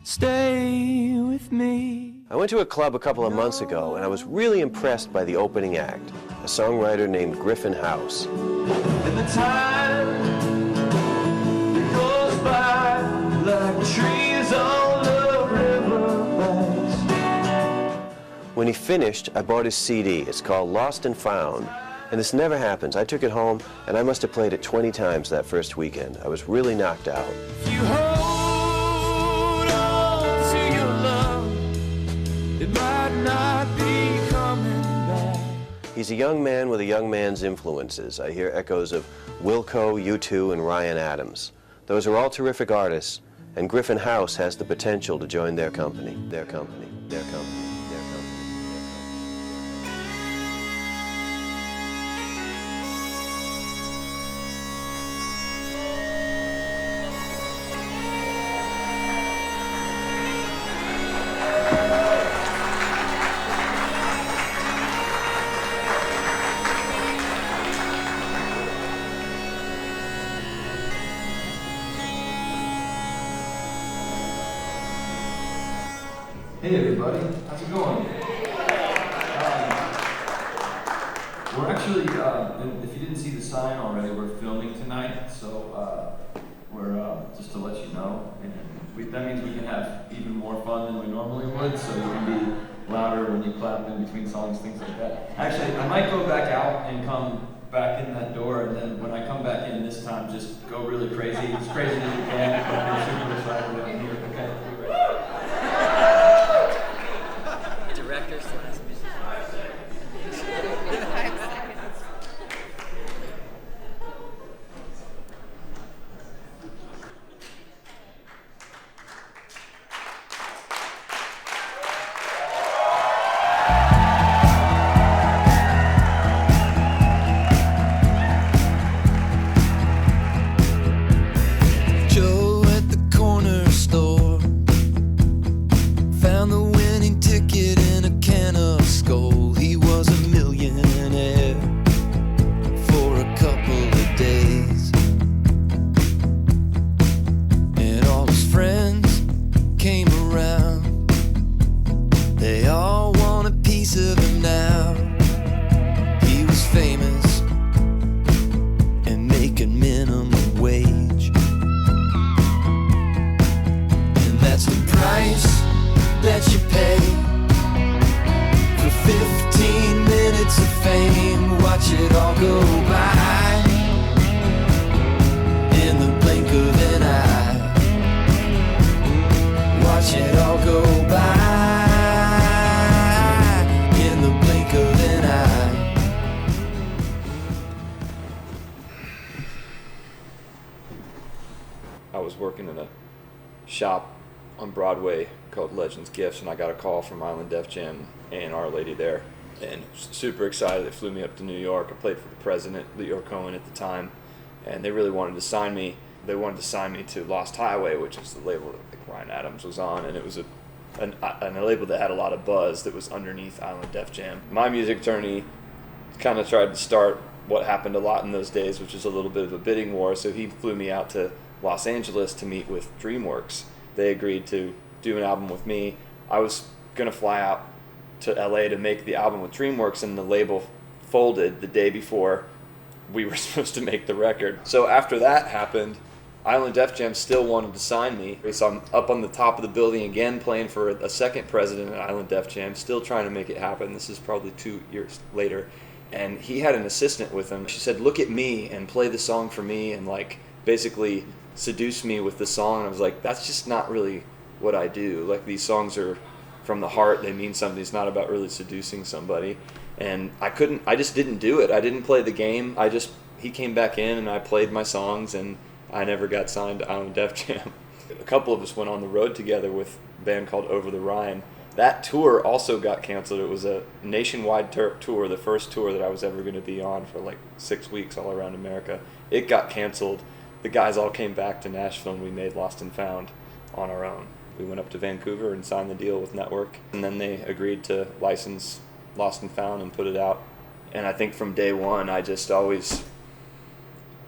Stay with me. I went to a club a couple of months ago and I was really impressed by the opening act, a songwriter named Griffin House. And the time it goes by like trees on the riverbanks. When he finished, I bought his CD. It's called Lost and Found. And this never happens. I took it home and I must have played it 20 times that first weekend. I was really knocked out. If you hold on to your love, it might not be coming back. He's a young man with a young man's influences. I hear echoes of Wilco, U2, and Ryan Adams. Those are all terrific artists, and Griffin House has the potential to join their company. Their company. Their company. Their company. Hey everybody, how's it going? We're actually, if you didn't see the sign already, we're filming tonight, so we're, just to let you know, and that means we can have even more fun than we normally would, so you can be louder when you clap in between songs, things like that. Actually, I might go back out and come back in that door, and then when I come back in this time, just go really crazy, as crazy as you can, but you're super excited to be here, okay? Joe at the corner store found the winning ticket in a can of Skol. He was a millionaire for a couple of days, and all his friends came around. They all want a piece of him now. He was famous and making minimum wage. That's the price that you pay for 15 minutes of fame. Watch it all go by in the blink of an eye. Watch it all go by in the blink of an eye. I was working in a shop on Broadway called Legends Gifts, and I got a call from Island Def Jam and Our Lady there, and super excited. They flew me up to New York. I played for the president, Leo Cohen, at the time, and they really wanted to sign me. They wanted to sign me to Lost Highway, which is the label that Ryan Adams was on, and it was a label that had a lot of buzz that was underneath Island Def Jam. My music attorney kind of tried to start what happened a lot in those days, which is a little bit of a bidding war, so he flew me out to Los Angeles to meet with DreamWorks. They agreed to do an album with me. I was going to fly out to LA to make the album with DreamWorks, and the label folded the day before we were supposed to make the record. So after that happened, Island Def Jam still wanted to sign me. So I'm up on the top of the building again playing for a second president at Island Def Jam, still trying to make it happen. This is probably 2 years later. And he had an assistant with him. She said, "Look at me and play the song for me," and like basically seduce me with the song. And I was like, that's just not really what I do. Like, these songs are from the heart, they mean something. It's not about really seducing somebody. And I just didn't do it. I didn't play the game. He came back in and I played my songs, and I never got signed to Island Def Jam. A couple of us went on the road together with a band called Over the Rhine. That tour also got canceled. It was a nationwide tour, the first tour that I was ever going to be on for like 6 weeks all around America. It got canceled. The guys all came back to Nashville, and we made Lost and Found on our own. We went up to Vancouver and signed the deal with Network, and then they agreed to license Lost and Found and put it out. And I think from day one, I just always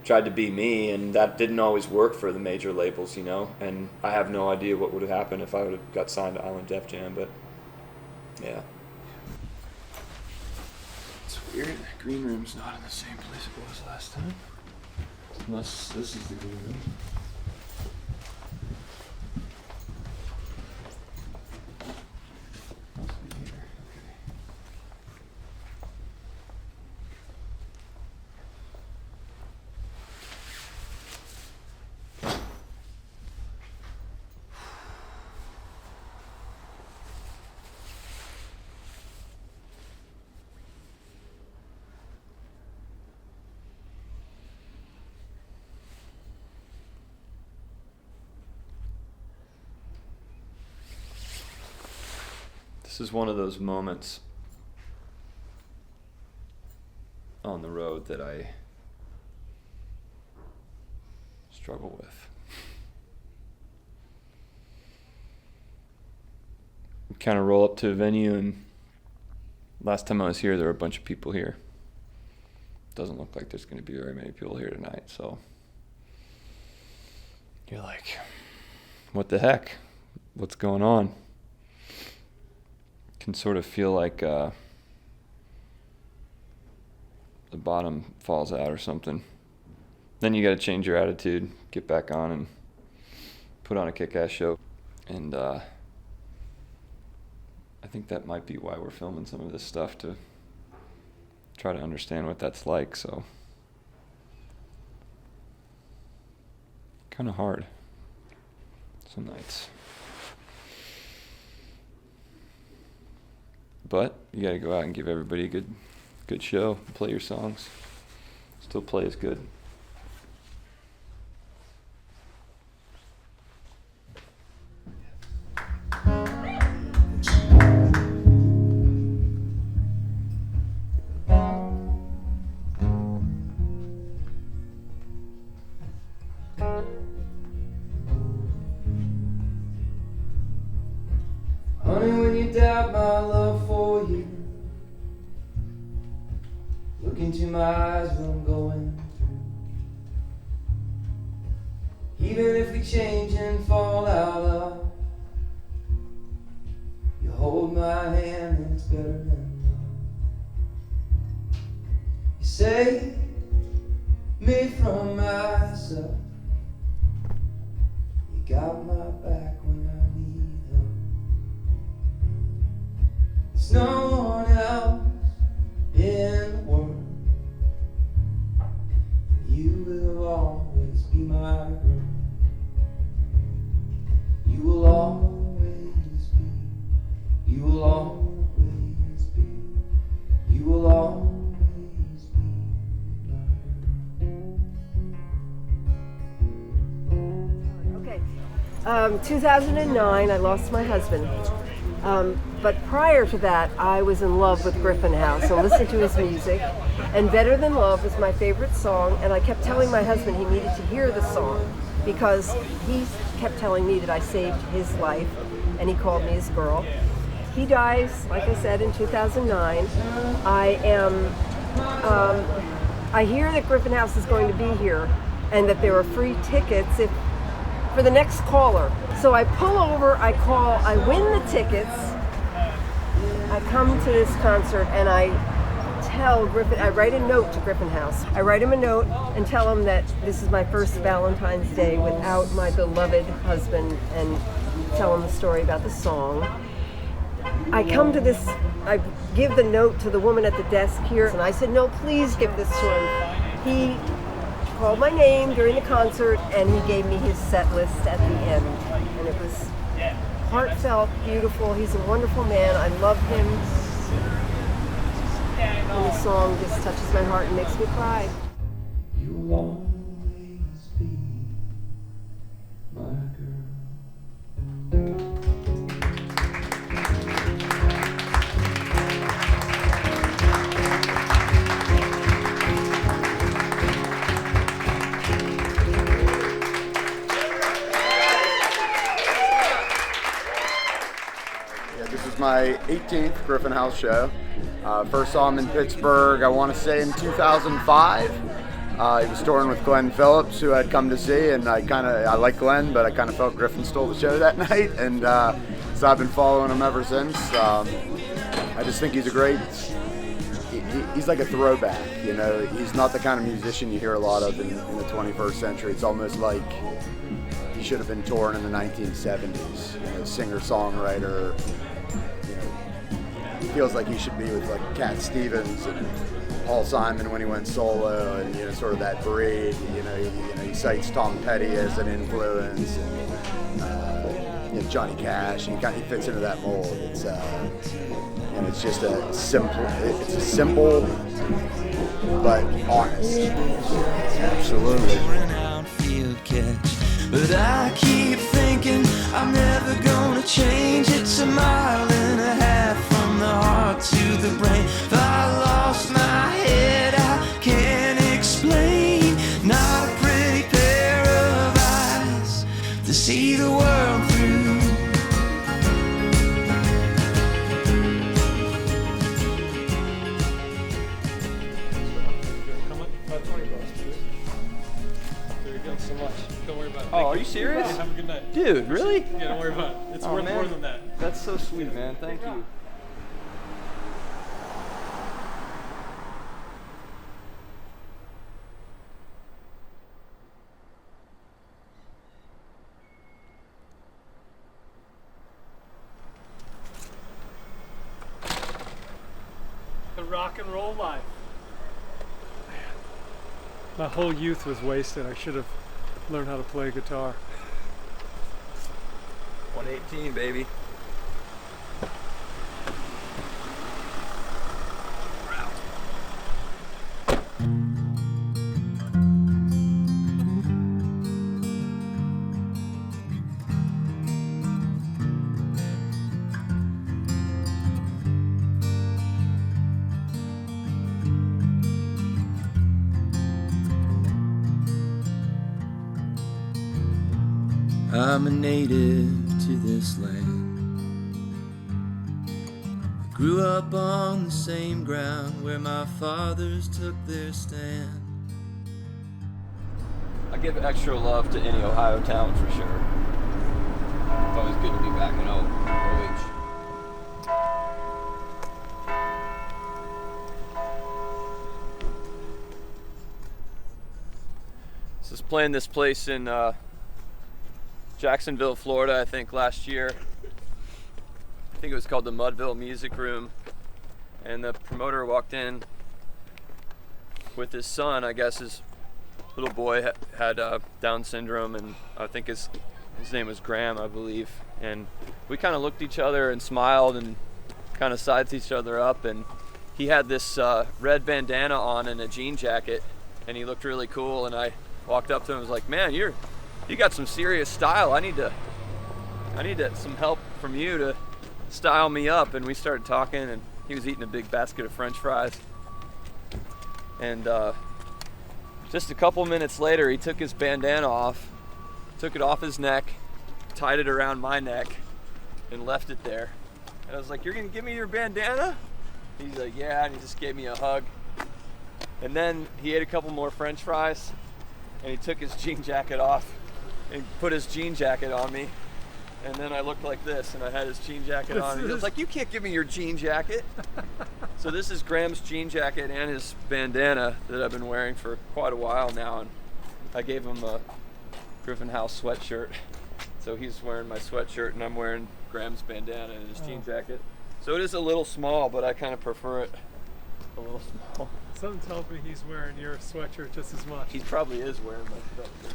tried to be me, and that didn't always work for the major labels, you know. And I have no idea what would have happened if I would have got signed to Island Def Jam, but yeah. It's weird. The green room's not in the same place it was last time. Unless this is the green room. Must be here. This is one of those moments on the road that I struggle with. We kind of roll up to a venue, and last time I was here, there were a bunch of people here. Doesn't look like there's going to be very many people here tonight, so you're like, what the heck? What's going on? Can sort of feel like the bottom falls out or something. Then you got to change your attitude, get back on, and put on a kick-ass show. And I think that might be why we're filming some of this stuff, to try to understand what that's like. So kind of hard some nights. But you gotta go out and give everybody a good show. Play your songs. Still play as good. Honey, when you doubt my love for you, look into my eyes when I'm going through. Even if we change and fall out of love, you hold my hand and it's better than love. You save me from myself. You got my back when I need help. There's no one else in the world. You will always be my girl. You will always be. You will always be. You will always be my girl. Okay. 2009, I lost my husband. But prior to that, I was in love with Griffin House and listened to his music. And Better Than Love was my favorite song. And I kept telling my husband he needed to hear the song because he kept telling me that I saved his life, and he called me his girl. He dies, like I said, in 2009. I hear that Griffin House is going to be here and that there are free tickets for the next caller. So I pull over, I call, I win the tickets. I come to this concert and I write a note to Griffin House. I write him a note and tell him that this is my first Valentine's Day without my beloved husband, and tell him the story about the song. I give the note to the woman at the desk here, and I said, no, please give this to him. He called my name during the concert, and he gave me his set list at the end. And it was heartfelt, beautiful. He's a wonderful man. I love him. And the song just touches my heart and makes me cry. You will always be my girl. This is my 18th Griffin House show. First saw him in Pittsburgh, I want to say in 2005. He was touring with Glenn Phillips, who I'd come to see, and I like Glenn, but I kind of felt Griffin stole the show that night, and so I've been following him ever since. I just think he's a great. He's like a throwback, you know. He's not the kind of musician you hear a lot of in the 21st century. It's almost like he should have been touring in the 1970s. You know, singer-songwriter. You know, he feels like he should be with like Cat Stevens and Paul Simon when he went solo, and you know, sort of that breed. You know, he cites Tom Petty as an influence, and you know, Johnny Cash. He fits into that mold. And it's just a simple but honest. Absolutely. But I keep thinking I'm never gonna change. It's a mile and a half from the heart to the brain. If I lost my head, I can't explain. Not a pretty pair of eyes to see the world through. So much. Don't worry about it. Oh, are you serious? Have a good night. Dude, really? Yeah, don't worry about it. It's worth more than that. That's so sweet, man. Thank you. The rock and roll life. My whole youth was wasted. I should have learned how to play guitar. 118, baby. I'm a native to this land. Grew up on the same ground where my fathers took their stand. I give extra love to any Ohio town for sure. It's always good to be back in OH. So I was playing this place in Jacksonville, Florida, I think last year. I think it was called the Mudville Music Room. And the promoter walked in with his son. I guess his little boy had Down syndrome, and I think his name was Graham, I believe. And we kind of looked at each other and smiled and kind of sized each other up. And he had this red bandana on and a jean jacket, and he looked really cool. And I walked up to him and was like, "Man, you got some serious style. I need some help from you to style me up." And we started talking, and he was eating a big basket of French fries. And just a couple minutes later, he took his bandana off, took it off his neck, tied it around my neck, and left it there. And I was like, "You're gonna give me your bandana?" He's like, "Yeah," and he just gave me a hug. And then he ate a couple more French fries, and he took his jean jacket off and put his jean jacket on me. And then I looked like this, and I had his jean jacket on. And he was like, "You can't give me your jean jacket." So this is Graham's jean jacket and his bandana that I've been wearing for quite a while now. And I gave him a Griffin House sweatshirt. So he's wearing my sweatshirt, and I'm wearing Graham's bandana and his jean jacket. So it is a little small, but I kind of prefer it a little small. Something tells me he's wearing your sweatshirt just as much. He probably is wearing my sweatshirt.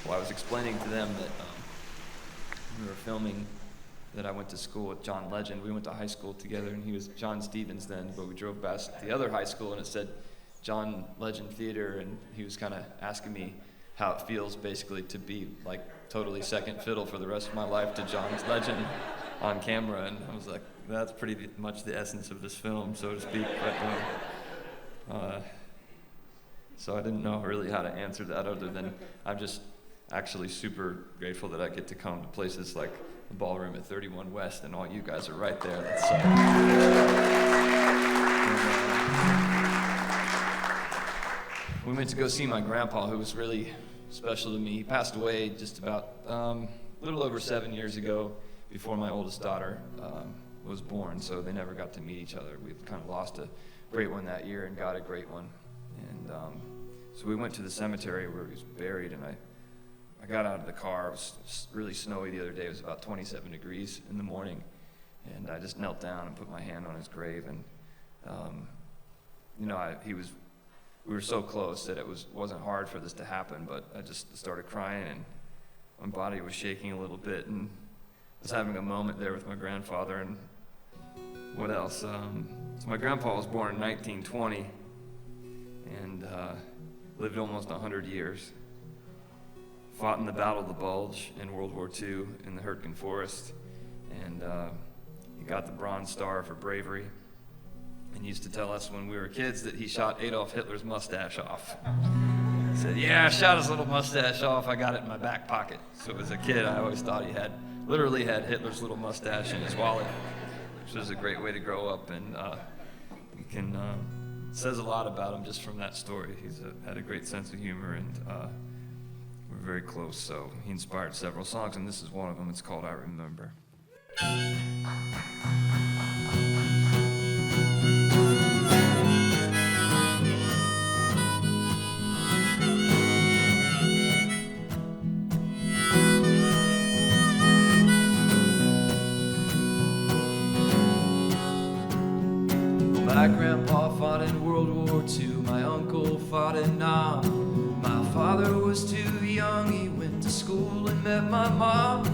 Well, I was explaining to them that we were filming that I went to school with John Legend. We went to high school together, and he was John Stevens then, but we drove past the other high school, and it said John Legend Theater, and he was kind of asking me how it feels basically to be like totally second fiddle for the rest of my life to John's Legend on camera. And I was like, that's pretty much the essence of this film, so to speak. But so I didn't know really how to answer that other than I'm just actually super grateful that I get to come to places like the Ballroom at 31 West, and all you guys are right there. We went to go see my grandpa, who was really special to me. He passed away just about a little over 7 years ago, before my oldest daughter was born, so they never got to meet each other. We kind of lost a great one that year and got a great one. And so we went to the cemetery where he was buried, and I got out of the car. It was really snowy the other day. It was about 27 degrees in the morning, and I just knelt down and put my hand on his grave. And we were so close that it wasn't hard for this to happen, but I just started crying, and my body was shaking a little bit, and I was having a moment there with my grandfather. And what else? So my grandpa was born in 1920 and lived almost 100 years. Fought in the Battle of the Bulge in World War II in the Hurtgen Forest, and he got the Bronze Star for bravery. And he used to tell us when we were kids that he shot Adolf Hitler's mustache off. He said, "Yeah, I shot his little mustache off. I got it in my back pocket." So as a kid, I always thought he literally had Hitler's little mustache in his wallet, which was a great way to grow up. And says a lot about him just from that story. He's had a great sense of humor, and we're very close. So he inspired several songs, and this is one of them. It's called "I Remember." My grandpa fought in World War II, my uncle fought in Nam. My father was too young, he went to school and met my mom.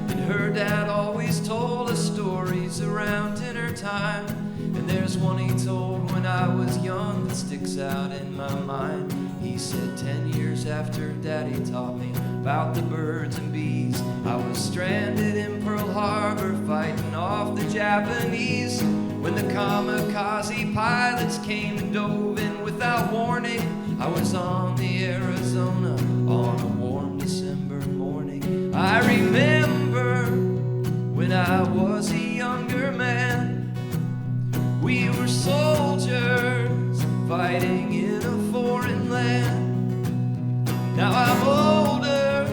And her dad always told us stories around dinner time. And there's one he told when I was young that sticks out in my mind. He said 10 years after Daddy taught me about the birds and bees, I was stranded in Pearl Harbor fighting off the Japanese. When the kamikaze pilots came and dove in without warning, I was on the Arizona on a warm December morning. I remember when I was a younger man, we were soldiers fighting in a foreign land. Now I'm older,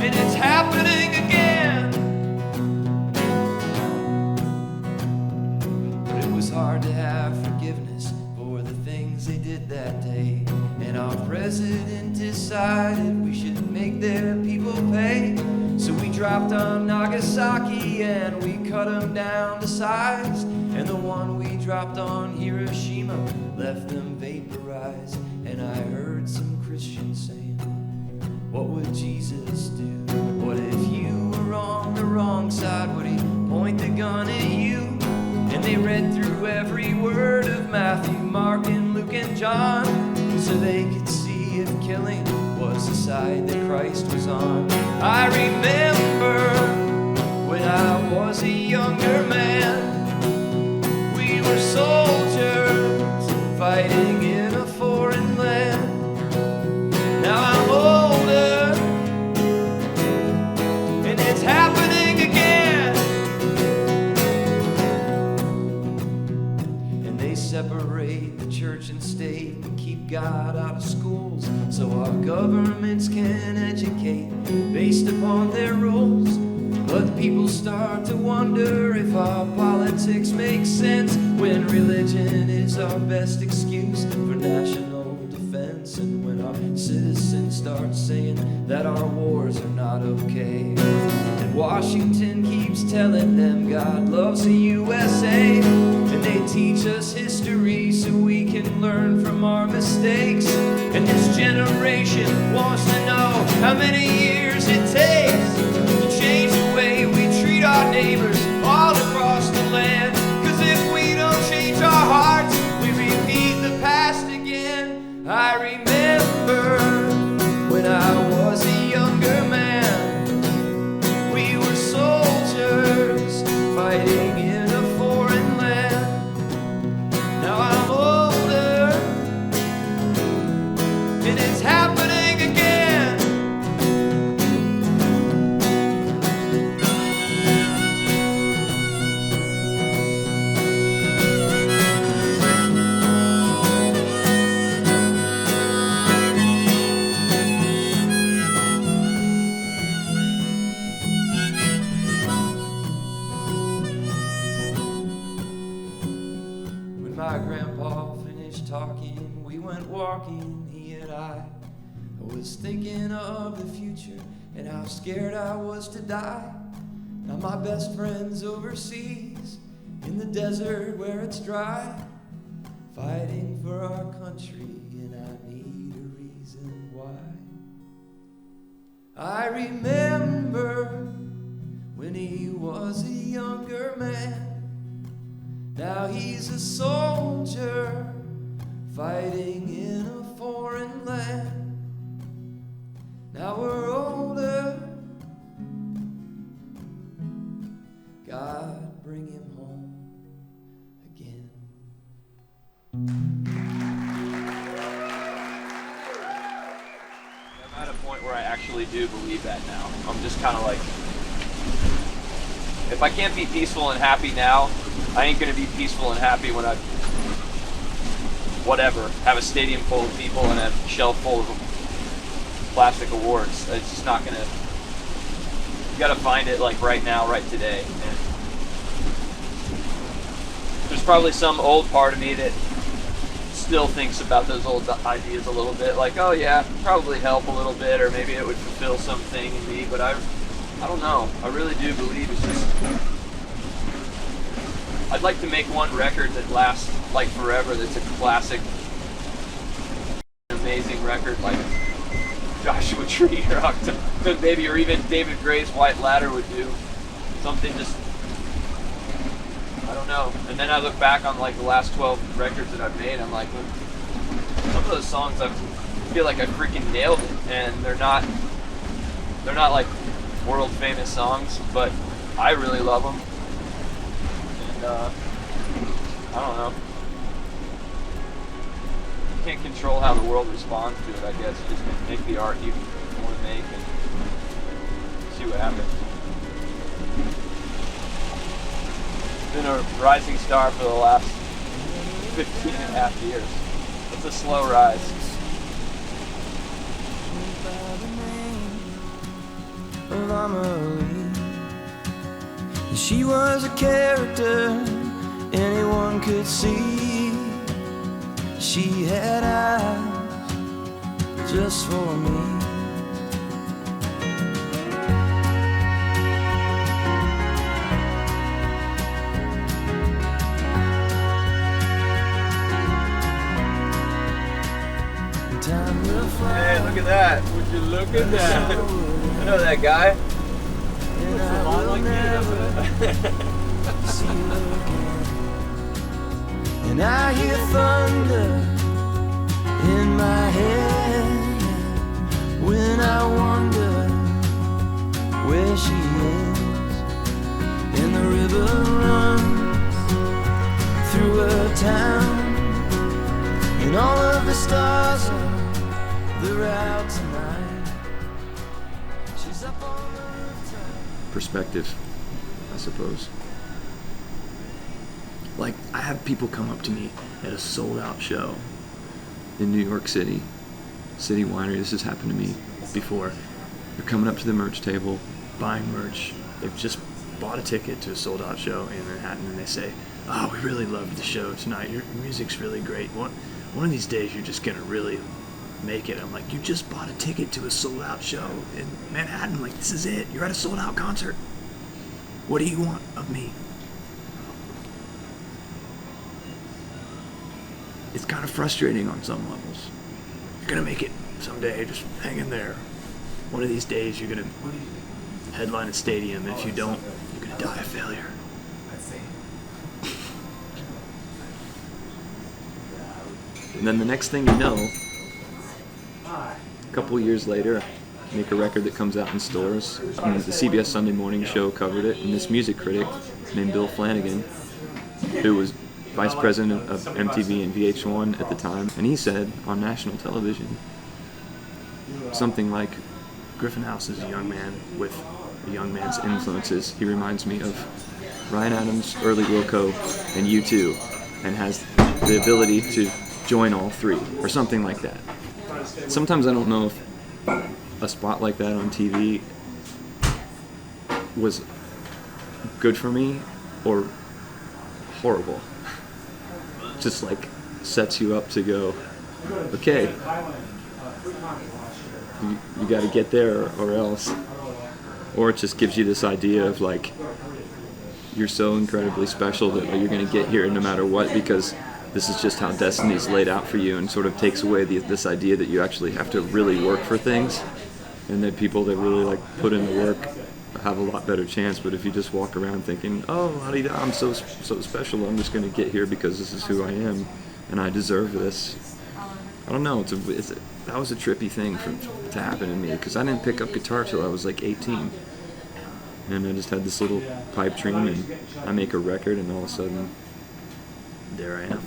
and it's happening again. But it was hard to have forgiveness for the things they did that day. And our president decided we should make their people pay. So we dropped on Nagasaki and we cut them down to size. And the one we dropped on Hiroshima left them vaporized. And I heard some Christians saying, what would Jesus do? What if you were on the wrong side? Would he point the gun at you? And they read through every word of Matthew, Mark, and Luke, and John, so they could see if killing was the side that Christ was on. I remember when I was a younger man, we were soldiers fighting in a foreign land. Now I'm older, and it's happening again. And they separate the church and state and keep God out of schools, so our governments can educate based upon their rules. But people start to wonder if our politics make sense when religion is our best excuse for national defense, and when our citizens start saying that our wars are not okay. And Washington keeps telling them God loves the USA, and they teach us history so we can learn from our mistakes. And this generation wants to know how many years it takes to change the way we treat our neighbors all across the land. 'Cause if we don't change our hearts, we repeat the past again. I remember when I was a younger man, we were soldiers fighting in a foreign land. Now I'm older, and it's happening again. talking, we went walking, he and I was thinking of the future and how scared I was to die. Now my best friend's overseas in the desert where it's dry, fighting for our country, and I need a reason why. I remember when he was a younger man. Now he's a soldier fighting in a foreign land. Now we're older, God bring him home again. I'm at a point where I actually do believe that now. I'm just kind of like, if I can't be peaceful and happy now, I ain't gonna be peaceful and happy when I, whatever, have a stadium full of people and a shelf full of plastic awards. It's just not gonna, you gotta find it like right now, right today. And there's probably some old part of me that still thinks about those old ideas a little bit, like, oh yeah, probably help a little bit, or maybe it would fulfill something in me, but I don't know. I really do believe it's just, I'd like to make one record that lasts like forever, that's a classic, amazing record like Joshua Tree or October, maybe, or even David Gray's White Ladder would do. Something just, I don't know. And then I look back on like the last 12 records that I've made, I'm like, some of those songs I feel like I freaking nailed it, and they're not like world famous songs, but I really love them. And I don't know. You can't control how the world responds to it, I guess. You just make the art you want to make and see what happens. Been a rising star for the last 15 and a half years. It's a slow rise. Of Amelie. She was a character anyone could see. She had eyes just for me. Hey, look at that. Would you look at that? I know that guy. Looks a lot like me, doesn't it? See you again. And I hear thunder in my head when I wonder where she is. And the river runs through her town, and all of the stars they're out tonight. She's up on the rooftop. Perspective, I suppose. Like, I have people come up to me at a sold-out show in New York City, City Winery. This has happened to me before. They're coming up to the merch table, buying merch. They've just bought a ticket to a sold-out show in Manhattan, and they say, "Oh, we really loved the show tonight. Your music's really great. One of these days, you're just gonna really make it." I'm like, you just bought a ticket to a sold-out show in Manhattan. Like, this is it. You're at a sold-out concert. What do you want of me? It's kind of frustrating on some levels. You're gonna make it someday. Just hang in there. One of these days, you're gonna headline a stadium. And if you don't, you're gonna die a failure. And then the next thing you know, a couple years later, I make a record that comes out in stores. And the CBS Sunday Morning Show covered it, and this music critic named Bill Flanagan, who was vice president of MTV and VH1 at the time, and he said on national television something like, Griffin House is a young man with a young man's influences. He reminds me of Ryan Adams, early Wilco, and U2, and has the ability to join all three, or something like that. Sometimes I don't know if a spot like that on TV was good for me or horrible. Just like sets you up to go, okay, you got to get there or else. Or it just gives you this idea of like, you're so incredibly special that you're going to get here no matter what, because this is just how destiny's laid out for you, and sort of takes away this idea that you actually have to really work for things, and that people that really like put in the work have a lot better chance. But if you just walk around thinking, oh, I'm so special, I'm just going to get here because this is who I am and I deserve this. I don't know, that was a trippy thing to happen to me, because I didn't pick up guitar till I was like 18. And I just had this little pipe dream, and I make a record, and all of a sudden, there I am.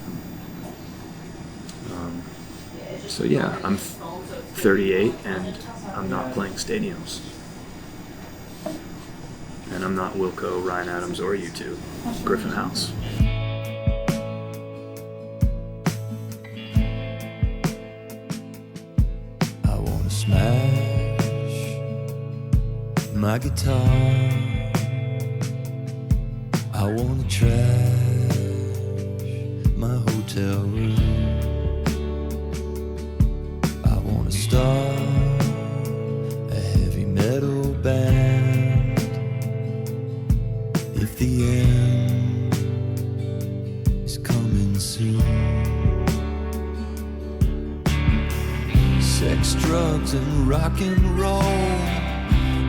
So yeah, I'm 38, and I'm not playing stadiums. And I'm not Wilco, Ryan Adams, or U2. Griffin House. I wanna smash my guitar. I wanna trash my hotel room. I wanna start a heavy metal band. If the end is coming soon. Sex, drugs, and rock and roll,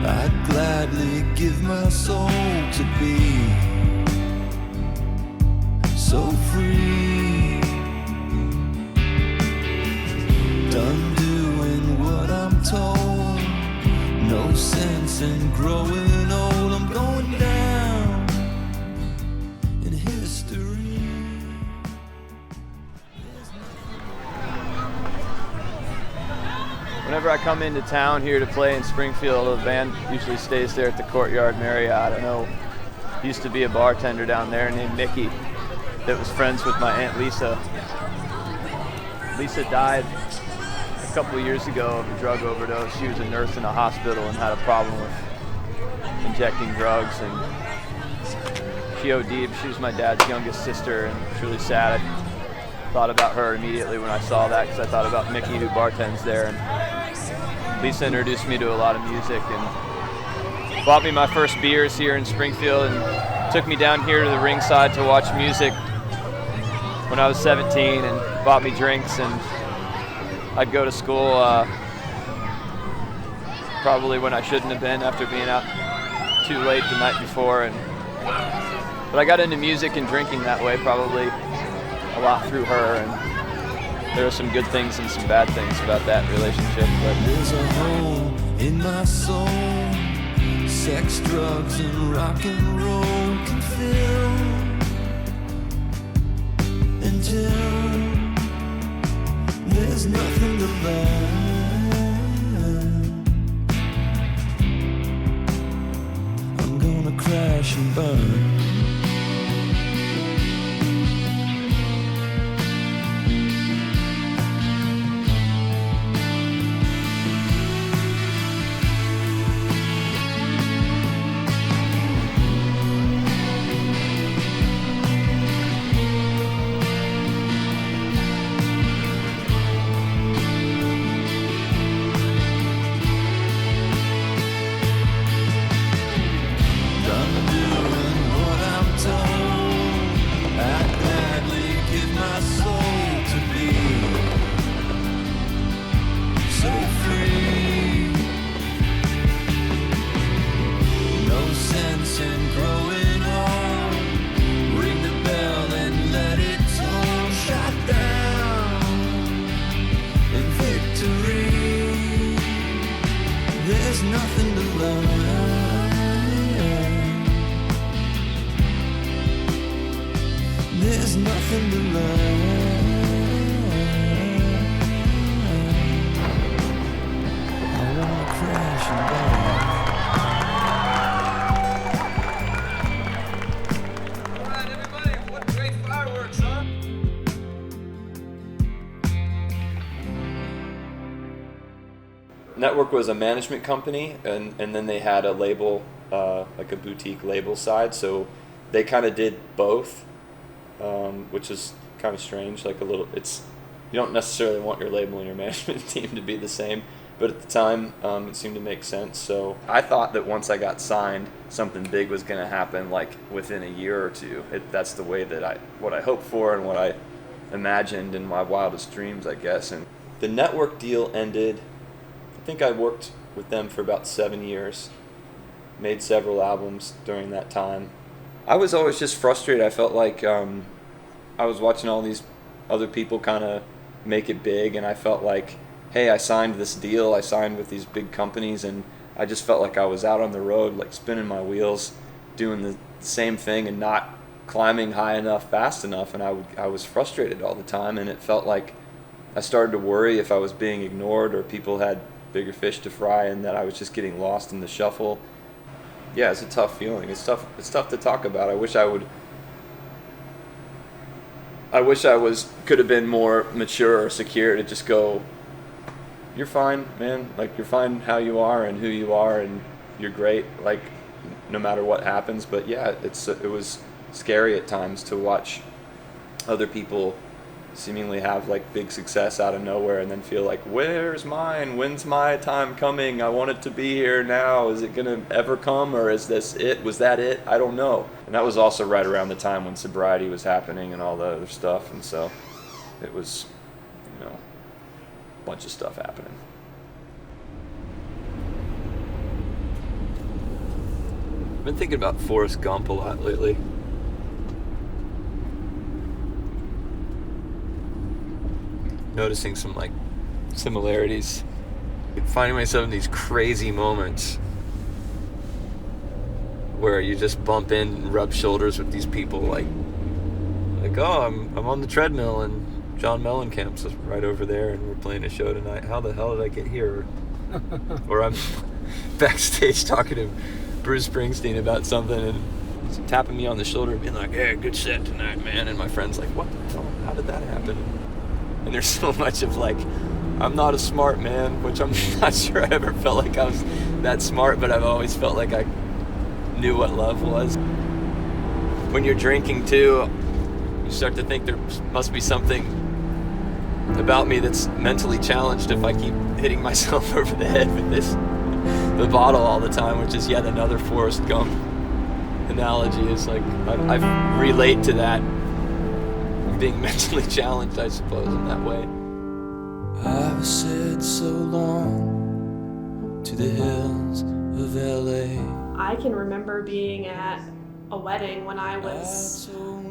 I'd gladly give my soul to be so free. Done doing what I'm told, no sense in growing old. I'm going down in history. Whenever I come into town here to play in Springfield, the band usually stays there at the Courtyard Marriott. I know used to be a bartender down there named Mickey that was friends with my Aunt Lisa. Lisa died a couple of years ago of a drug overdose. She was a nurse in a hospital and had a problem with injecting drugs, and she OD'd. She was my dad's youngest sister, and it was really sad. I thought about her immediately when I saw that, because I thought about Mickey, who bartends there. And Lisa introduced me to a lot of music and bought me my first beers here in Springfield, and took me down here to the ringside to watch music when I was 17, and bought me drinks. And I'd go to school probably when I shouldn't have been, after being out too late the night before. But I got into music and drinking that way, probably a lot through her. And there are some good things and some bad things about that relationship. But there's a hole in my soul, sex, drugs, and rock and roll can fill, until there's nothing to learn. I'm gonna crash and burn. There's nothing to learn. There's nothing to learn. I wanna crash and burn. all right, everybody, what great fireworks, huh? Network was a management company, and then they had a label, like a boutique label side, so they kind of did both, which is kind of strange, like a little. It's you don't necessarily want your label and your management team to be the same, but at the time it seemed to make sense. So I thought that once I got signed, something big was going to happen, like within a year or two. That's the way that what I hoped for and what I imagined in my wildest dreams, I guess. And the network deal ended. I think I worked with them for about 7 years, made several albums during that time. I was always just frustrated. I felt like I was watching all these other people kind of make it big, and I felt like, hey, I signed this deal, I signed with these big companies, and I just felt like I was out on the road, like spinning my wheels, doing the same thing and not climbing high enough, fast enough, and I was frustrated all the time, and it felt like I started to worry if I was being ignored or people had bigger fish to fry and that I was just getting lost in the shuffle. Yeah, it's a tough feeling. It's tough to talk about. I wish I could have been more mature or secure to just go, you're fine, man. Like, you're fine how you are and who you are, and you're great, like, no matter what happens. But yeah, it was scary at times to watch other people seemingly have like big success out of nowhere and then feel like, where's mine? When's my time coming? I want it to be here now. Is it gonna ever come, or is this it? Was that it? I don't know. And that was also right around the time when Sobriety was happening and all the other stuff, and so it was, a bunch of stuff happening. I've been thinking about Forrest Gump a lot lately. Noticing some like similarities, finding myself in these crazy moments where you just bump in and rub shoulders with these people, like oh, I'm on the treadmill and John Mellencamp's right over there and we're playing a show tonight. How the hell did I get here? Or I'm backstage talking to Bruce Springsteen about something and he's tapping me on the shoulder and being like, "Hey, good set tonight, man." And my friend's like, "What the hell? How did that happen?" And there's so much of like, I'm not a smart man, which I'm not sure I ever felt like I was that smart, but I've always felt like I knew what love was. When you're drinking too, you start to think there must be something about me that's mentally challenged if I keep hitting myself over the head with the bottle all the time, which is yet another Forrest Gump analogy. Is like, I relate to that. Being mentally challenged, I suppose, in that way. I've said so long to the hills of LA. I can remember being at a wedding when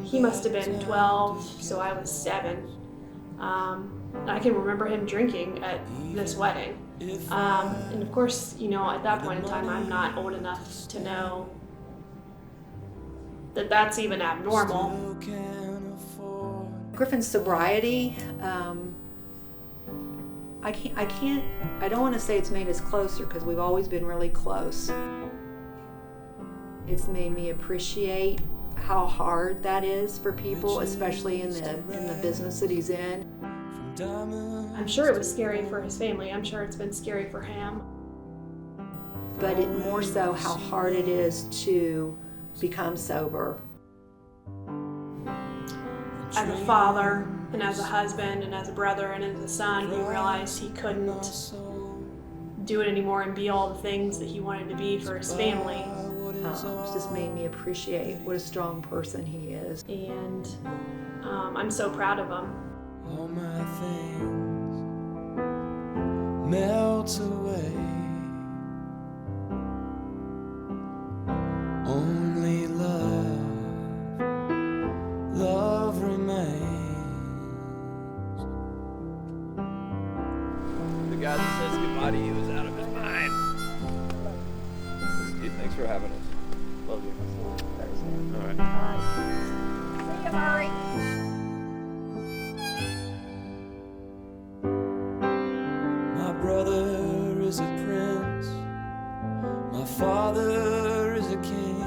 he must have been 12, so I was 7. I can remember him drinking at this wedding. And of course, at that point in time, I'm not old enough to know that that's even abnormal. Griffin's sobriety, I don't want to say it's made us closer because we've always been really close. It's made me appreciate how hard that is for people, especially in the business that he's in. I'm sure it was scary for his family. I'm sure it's been scary for him. But it more so how hard it is to become sober. As a father, and as a husband, and as a brother, and as a son, he realized he couldn't do it anymore and be all the things that he wanted to be for his family. It's just made me appreciate what a strong person he is. And I'm so proud of him. All my things melt away. Only love remains. The guy that says goodbye to you is out of his mind. Dude, thanks for having us. Love you. Thanks. All right. See you, Murray. My brother is a prince. My father is a king.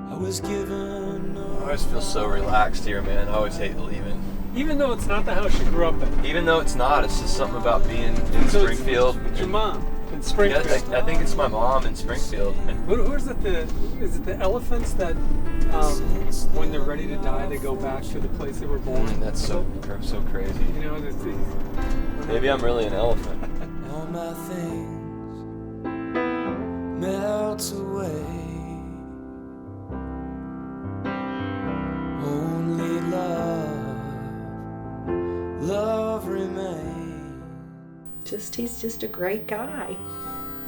I was given. I always feel so relaxed here, man. I always hate leaving. Even though it's not the house you grew up in. Even though it's not, it's just something about being in So Springfield. It's your mom. In Springfield. Yeah, I think it's my mom in Springfield. And Who's it? Is it the elephants that, when they're ready to die, they go back to the place they were born? that's so crazy. You know, Maybe I'm really an elephant. All my things melt away. Only love remains. He's just a great guy.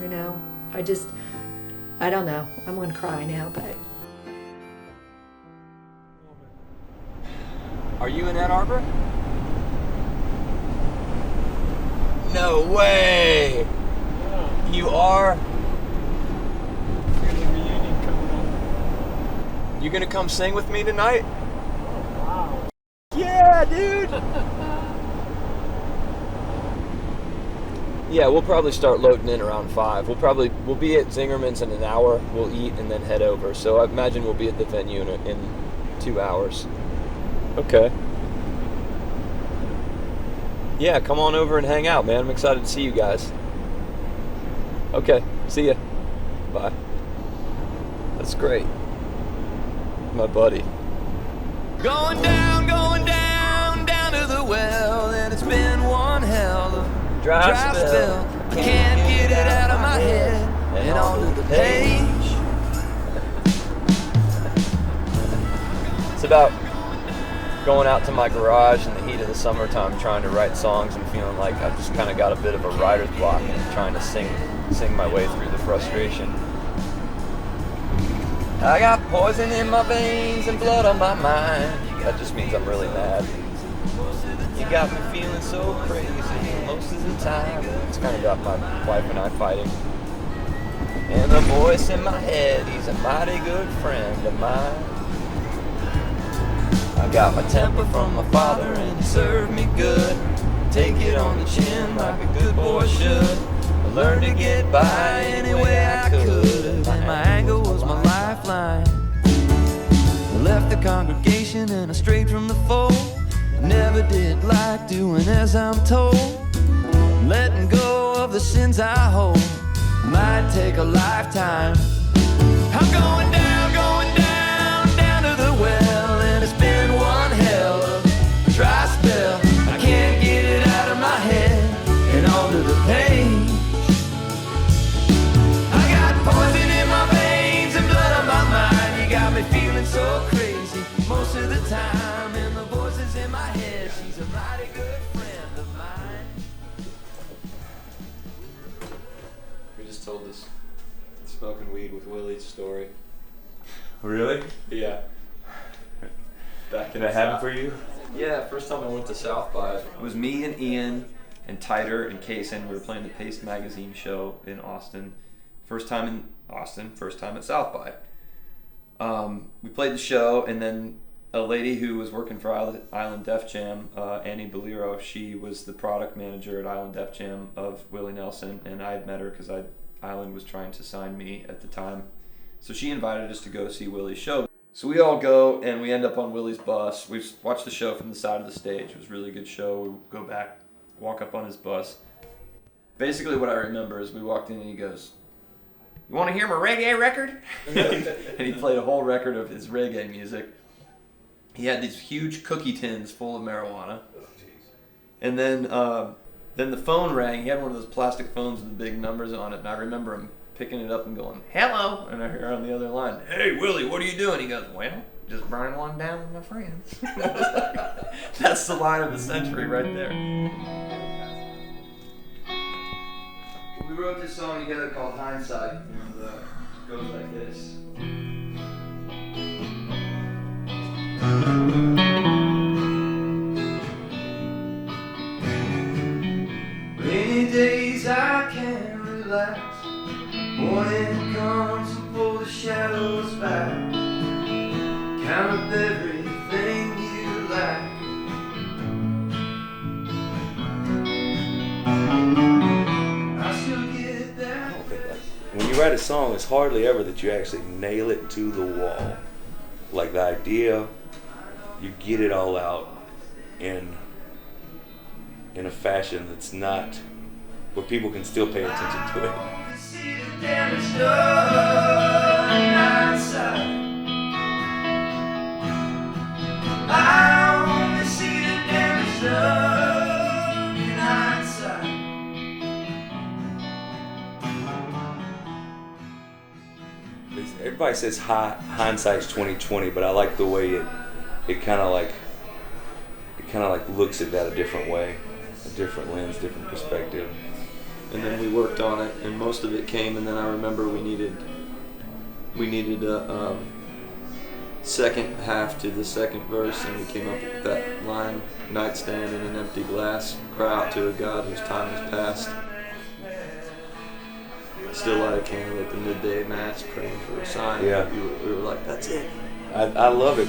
You know, I don't know. I'm gonna cry now, but. Are you in Ann Arbor? No way! Yeah. You are? Family reunion coming up. You gonna come sing with me tonight? Oh, wow. Yeah, dude! Yeah, we'll probably start loading in around 5. We'll be at Zingerman's in an hour. We'll eat and then head over. So I imagine we'll be at the venue in 2 hours. Okay. Yeah, come on over and hang out, man. I'm excited to see you guys. Okay, see ya. Bye. That's great. My buddy. Going down to the well, and it's been one hell of Dry spell. I can't get it out of my head and onto the page. It's about going out to my garage in the heat of the summertime trying to write songs and feeling like I've just kind of got a bit of a writer's block and trying to sing my way through the frustration. I got poison in my veins and blood on my mind. That just means I'm really mad. You got me feeling so crazy most of the time. It's kind of got my wife and I fighting. And the voice in my head, he's a mighty good friend of mine. I got my temper from my father and he served me good. Take it on the chin like a good boy should. I learned to get by any way I could, and my anger was my lifeline. I left the congregation and I strayed from the fold. Never did like doing as I'm told. Letting go of the sins I hold might take a lifetime. I'm going down to the well, and it's been one hell of a dry spell. I can't get it out of my head and onto the page. I got poison in my veins and blood on my mind. You got me feeling so crazy most of the time, and the voices in my head, she's a mighty good friend of mine. We just told this smoking weed with Willie story. Really? Yeah. Back in Did that the happen South. for you? Yeah, first time I went to South by, it was me and Ian and Titer and Kaysen. We were playing the Paste magazine show in Austin. First time in Austin, first time at South by. We played the show, and then a lady who was working for Island Def Jam, Annie Bolero, she was the product manager at Island Def Jam of Willie Nelson, and I had met her because Island was trying to sign me at the time. So she invited us to go see Willie's show. So we all go, and we end up on Willie's bus. We watched the show from the side of the stage. It was a really good show. We go back, walk up on his bus. Basically what I remember is we walked in and he goes, "You want to hear my reggae record?" And he played a whole record of his reggae music. He had these huge cookie tins full of marijuana. And then the phone rang. He had one of those plastic phones with the big numbers on it, and I remember him picking it up and going, "Hello," and I hear on the other line, "Hey, Willie, what are you doing?" He goes, "Well, just burning one down with my friends." That's the line of the century right there. We wrote this song together called Hindsight, and it goes like this. Rainy days I can't relax. Morning comes and pull the shadows back. Count up everything you lack. I still get that. When you write a song, it's hardly ever that you actually nail it to the wall. Like the idea, you get it all out in a fashion that's not where people can still pay attention to it. Everybody says hindsight's 20/20, but I like the way it kind of like looks at that a different way, a different lens, different perspective. And then we worked on it, and most of it came. And then I remember we needed a second half to the second verse, and we came up with that line: "Nightstand in an empty glass, cry out to a God whose time has passed. Still light a candle at the midday mass, praying for a sign." Yeah. We were like, that's it. I love it.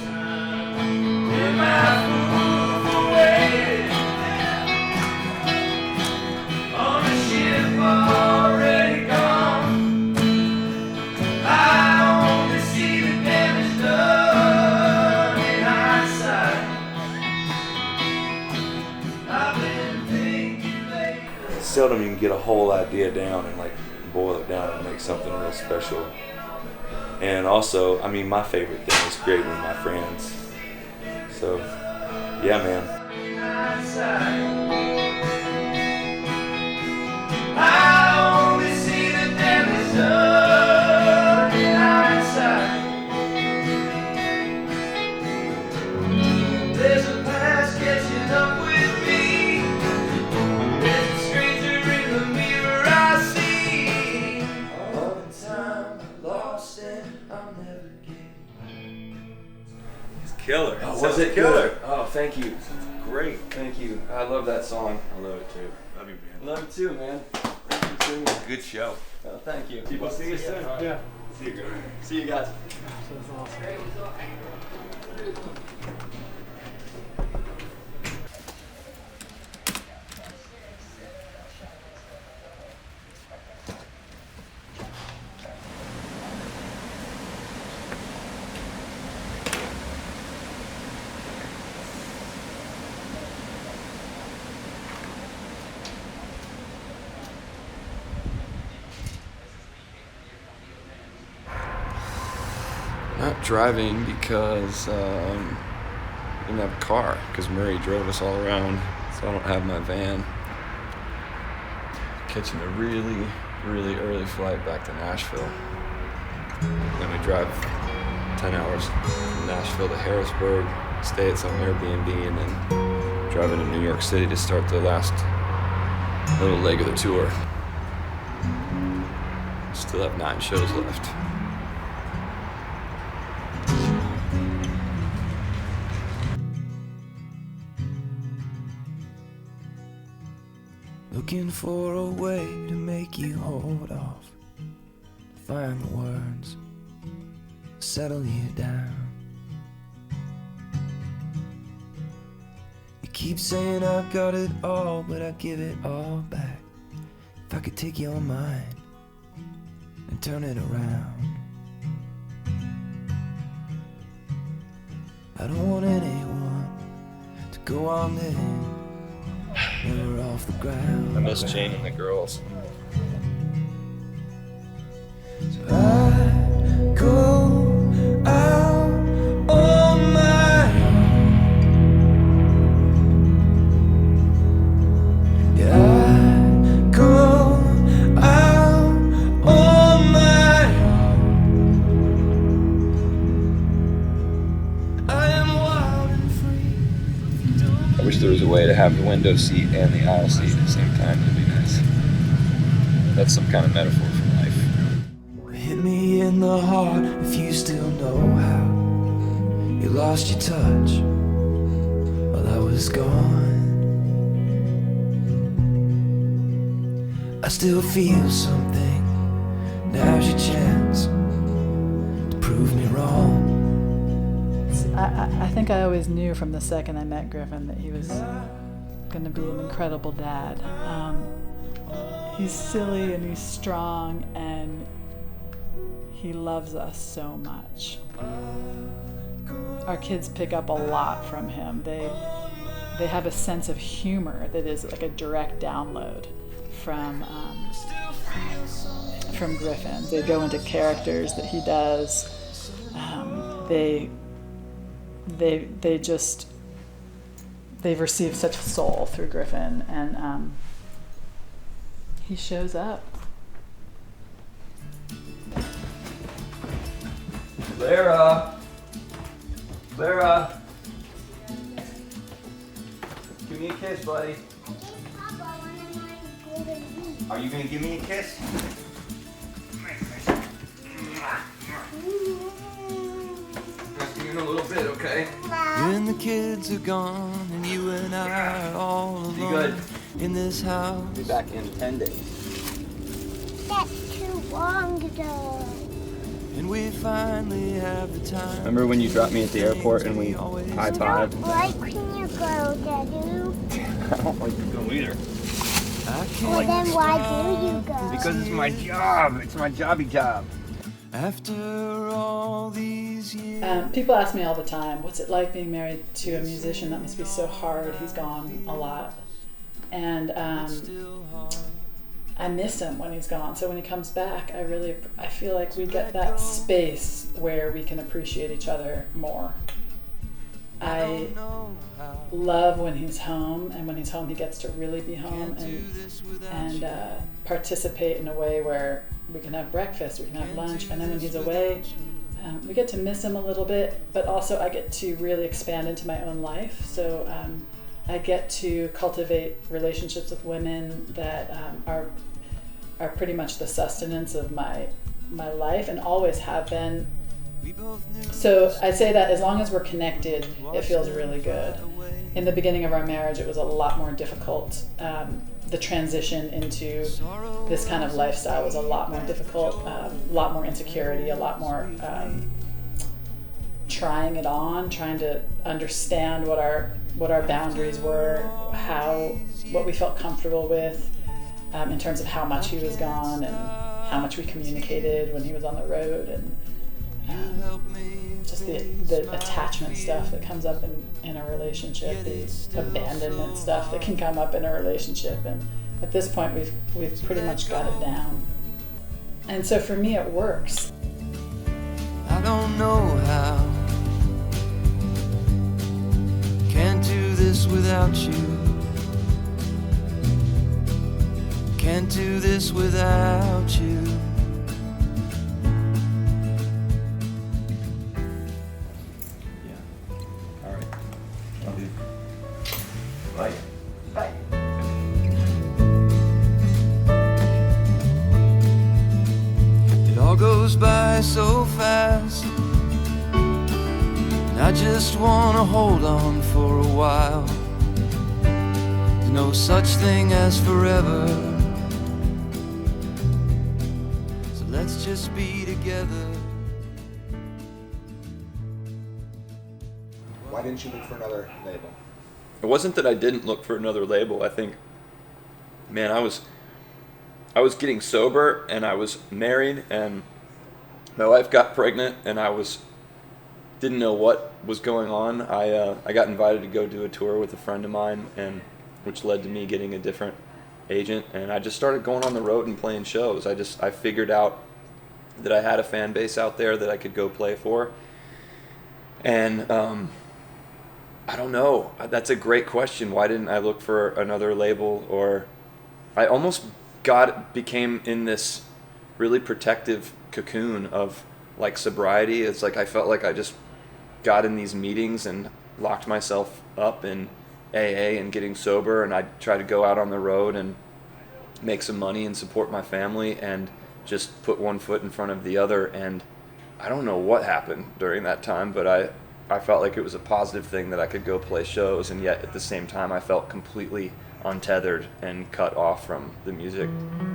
Seldom you can get a whole idea down and like boil it down and make something real special. And also, I mean, my favorite thing is creating with my friends. So, yeah, man. I only see the damage done in hindsight. There's a past catching up with me. There's a stranger in the mirror I see. All the time I lost and I'll never get. It's killer. Oh, was it killer? Oh, thank you. Great, thank you. I love that song. I love it too. Love you, man. Love it too, man. Thank you too. Good show. Oh, thank you. We'll see you soon. Yeah. See you guys. See you guys. That's awesome. Not driving because I didn't have a car, because Murray drove us all around, so I don't have my van. Catching a really, really early flight back to Nashville. Then we drive 10 hours from Nashville to Harrisburg, stay at some Airbnb, and then drive into New York City to start the last little leg of the tour. Still have 9 shows left. Looking for a way to make you hold off, find the words, settle you down. You keep saying I got it all, but I give it all back. If I could take your mind and turn it around. I don't want anyone to go on living never off the ground. I miss Jane and the girls. So I go out on my own. Yeah, I go out on my own. I am wild and free. I wish there was a way to have the window seat and the aisle seat at the same time. It'd be nice. That's some kind of metaphor for life. Hit me in the heart if you still know how. You lost your touch while I was gone. I still feel something. Now's your chance to prove me wrong. I think I always knew from the second I met Griffin that he was going to be an incredible dad. He's silly and he's strong and he loves us so much. Our kids pick up a lot from him. They have a sense of humor that is like a direct download from Griffin. They go into characters that he does. They've received such soul through Griffin, and he shows up. Clara, give me a kiss, buddy. Are you gonna give me a kiss? Just in a little bit, okay? When the kids are gone and you and I are all alone in this house. Be back in 10 days. That's too long ago. And we finally have the time. Remember when you dropped me at the airport and we high-fived? I don't like when you go, Daddy. I don't like to go either. Well, then why do you go? Because it's my job. It's my jobby job. After all these years. People ask me all the time, what's it like being married to a musician? That must be so hard. He's gone a lot. And I miss him when he's gone. So when he comes back, I feel like we get that space where we can appreciate each other more. I love when he's home, and when he's home he gets to really be home and participate in a way where we can have breakfast, we can have lunch, and then when he's away, we get to miss him a little bit, but also I get to really expand into my own life. So I get to cultivate relationships with women that are pretty much the sustenance of my life and always have been. So I say that as long as we're connected, it feels really good. In the beginning of our marriage, it was a lot more difficult. The transition into this kind of lifestyle was a lot more difficult, a lot more insecurity, a lot more trying it on, trying to understand what our boundaries were, what we felt comfortable with in terms of how much he was gone and how much we communicated when he was on the road, and just the attachment stuff that comes up in a relationship, the abandonment stuff that can come up in a relationship, and at this point we've pretty much got it down. And so for me it works. I don't know how. Can't do this without you. Can't do this without you. All right. Love you. Bye. Bye. It all goes by so fast, and I just wanna hold on for a while. There's no such thing as forever, so let's just be together. Why didn't you look for another label? It wasn't that I didn't look for another label. I think, man, I was getting sober, and I was married, and my wife got pregnant, and I didn't know what was going on. I got invited to go do a tour with a friend of mine, and which led to me getting a different agent, and I just started going on the road and playing shows. I figured out that I had a fan base out there that I could go play for, and I don't know. That's a great question. Why didn't I look for another label? Or I almost became in this really protective cocoon of like sobriety. It's like I felt like I just got in these meetings and locked myself up in AA and getting sober, and I'd try to go out on the road and make some money and support my family and just put one foot in front of the other. And I don't know what happened during that time, but I felt like it was a positive thing that I could go play shows, and yet at the same time I felt completely untethered and cut off from the music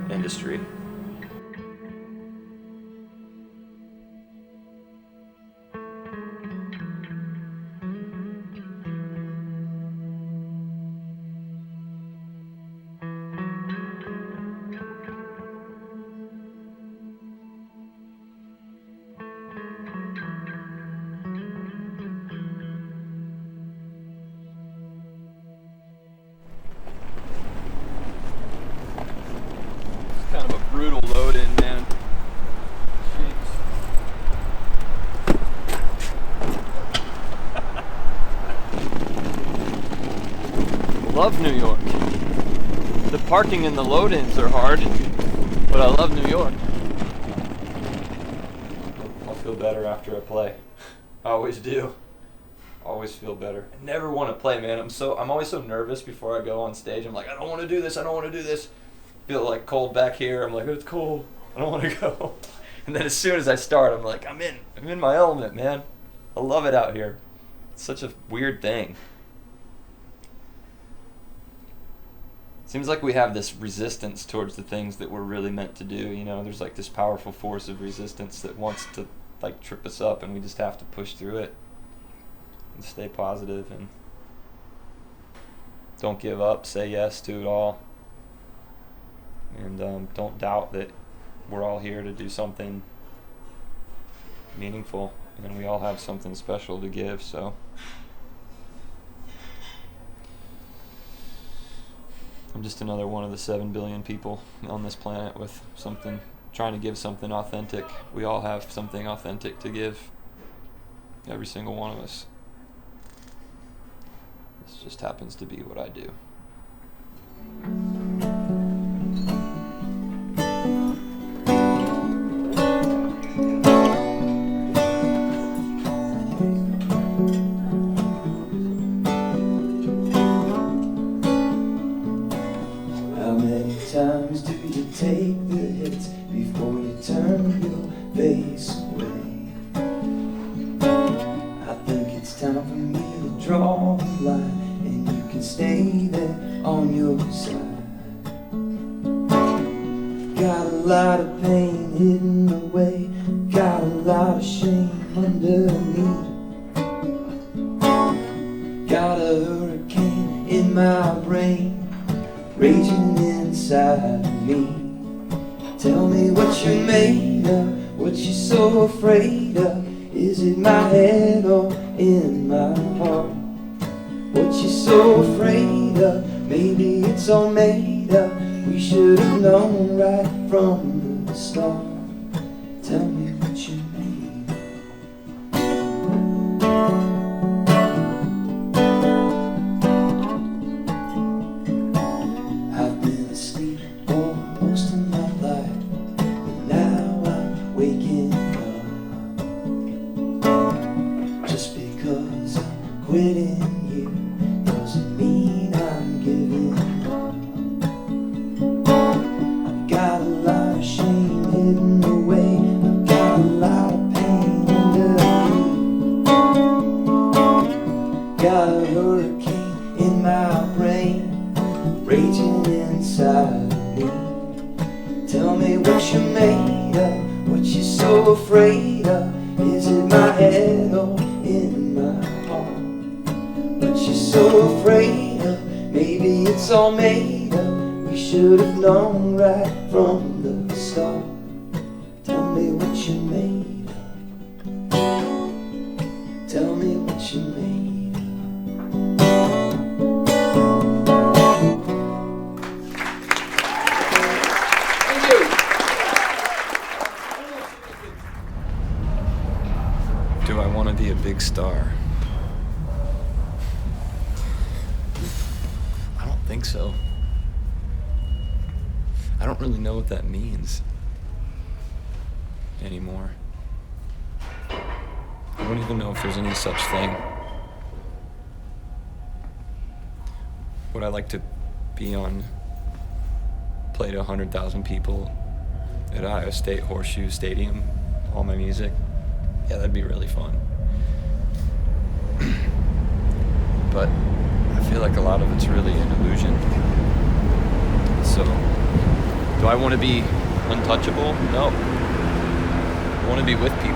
industry. love New York. The parking and the load-ins are hard, but I love New York. I'll feel better after I play. I always do. Always feel better. I never want to play, man. I'm always so nervous before I go on stage. I'm like, I don't want to do this. I don't want to do this. Feel like cold back here. I'm like, it's cold. I don't want to go. And then as soon as I start, I'm like, I'm in my element, man. I love it out here. It's such a weird thing. Seems like we have this resistance towards the things that we're really meant to do, you know. There's like this powerful force of resistance that wants to like trip us up, and we just have to push through it and stay positive and don't give up, say yes to it all, and don't doubt that we're all here to do something meaningful, and we all have something special to give. So I'm just another one of the 7 billion people on this planet with something, trying to give something authentic. We all have something authentic to give. Every single one of us. This just happens to be what I do. Times do you take the hits before you turn your face away? I think it's time for me to draw the line, and you can stay there on your side. Got a lot of pain hidden away, got a lot of shame underneath. Got a hurricane in my brain, raging inside me. Tell me what you're made of, what you're so afraid of. Is it my head or in my heart? What you're so afraid of, maybe it's all made up. We should have known right from the start. Tell me what you're made of. I've been asleep for most of my life, but now I'm waking up. Just because I'm quitting you doesn't mean I'm giving up. I've got a lot of shame hidden away, I've got a lot of pain underneath. Got a hurricane in my brain, raging inside me. Tell me what you're made of, what you're so afraid of. Is it my head or in my heart? What you're so afraid of, maybe it's all made up. We should have known right from the start. Tell me what you're made of. Tell me what you're made of. Do I want to be a big star? I don't think so. I don't really know what that means anymore. I don't even know if there's any such thing. Would I like to be on, play to 100,000 people at Ohio State Horseshoe Stadium, all my music? Yeah, that'd be really fun. But I feel like a lot of it's really an illusion. So, do I want to be untouchable? No. I want to be with people.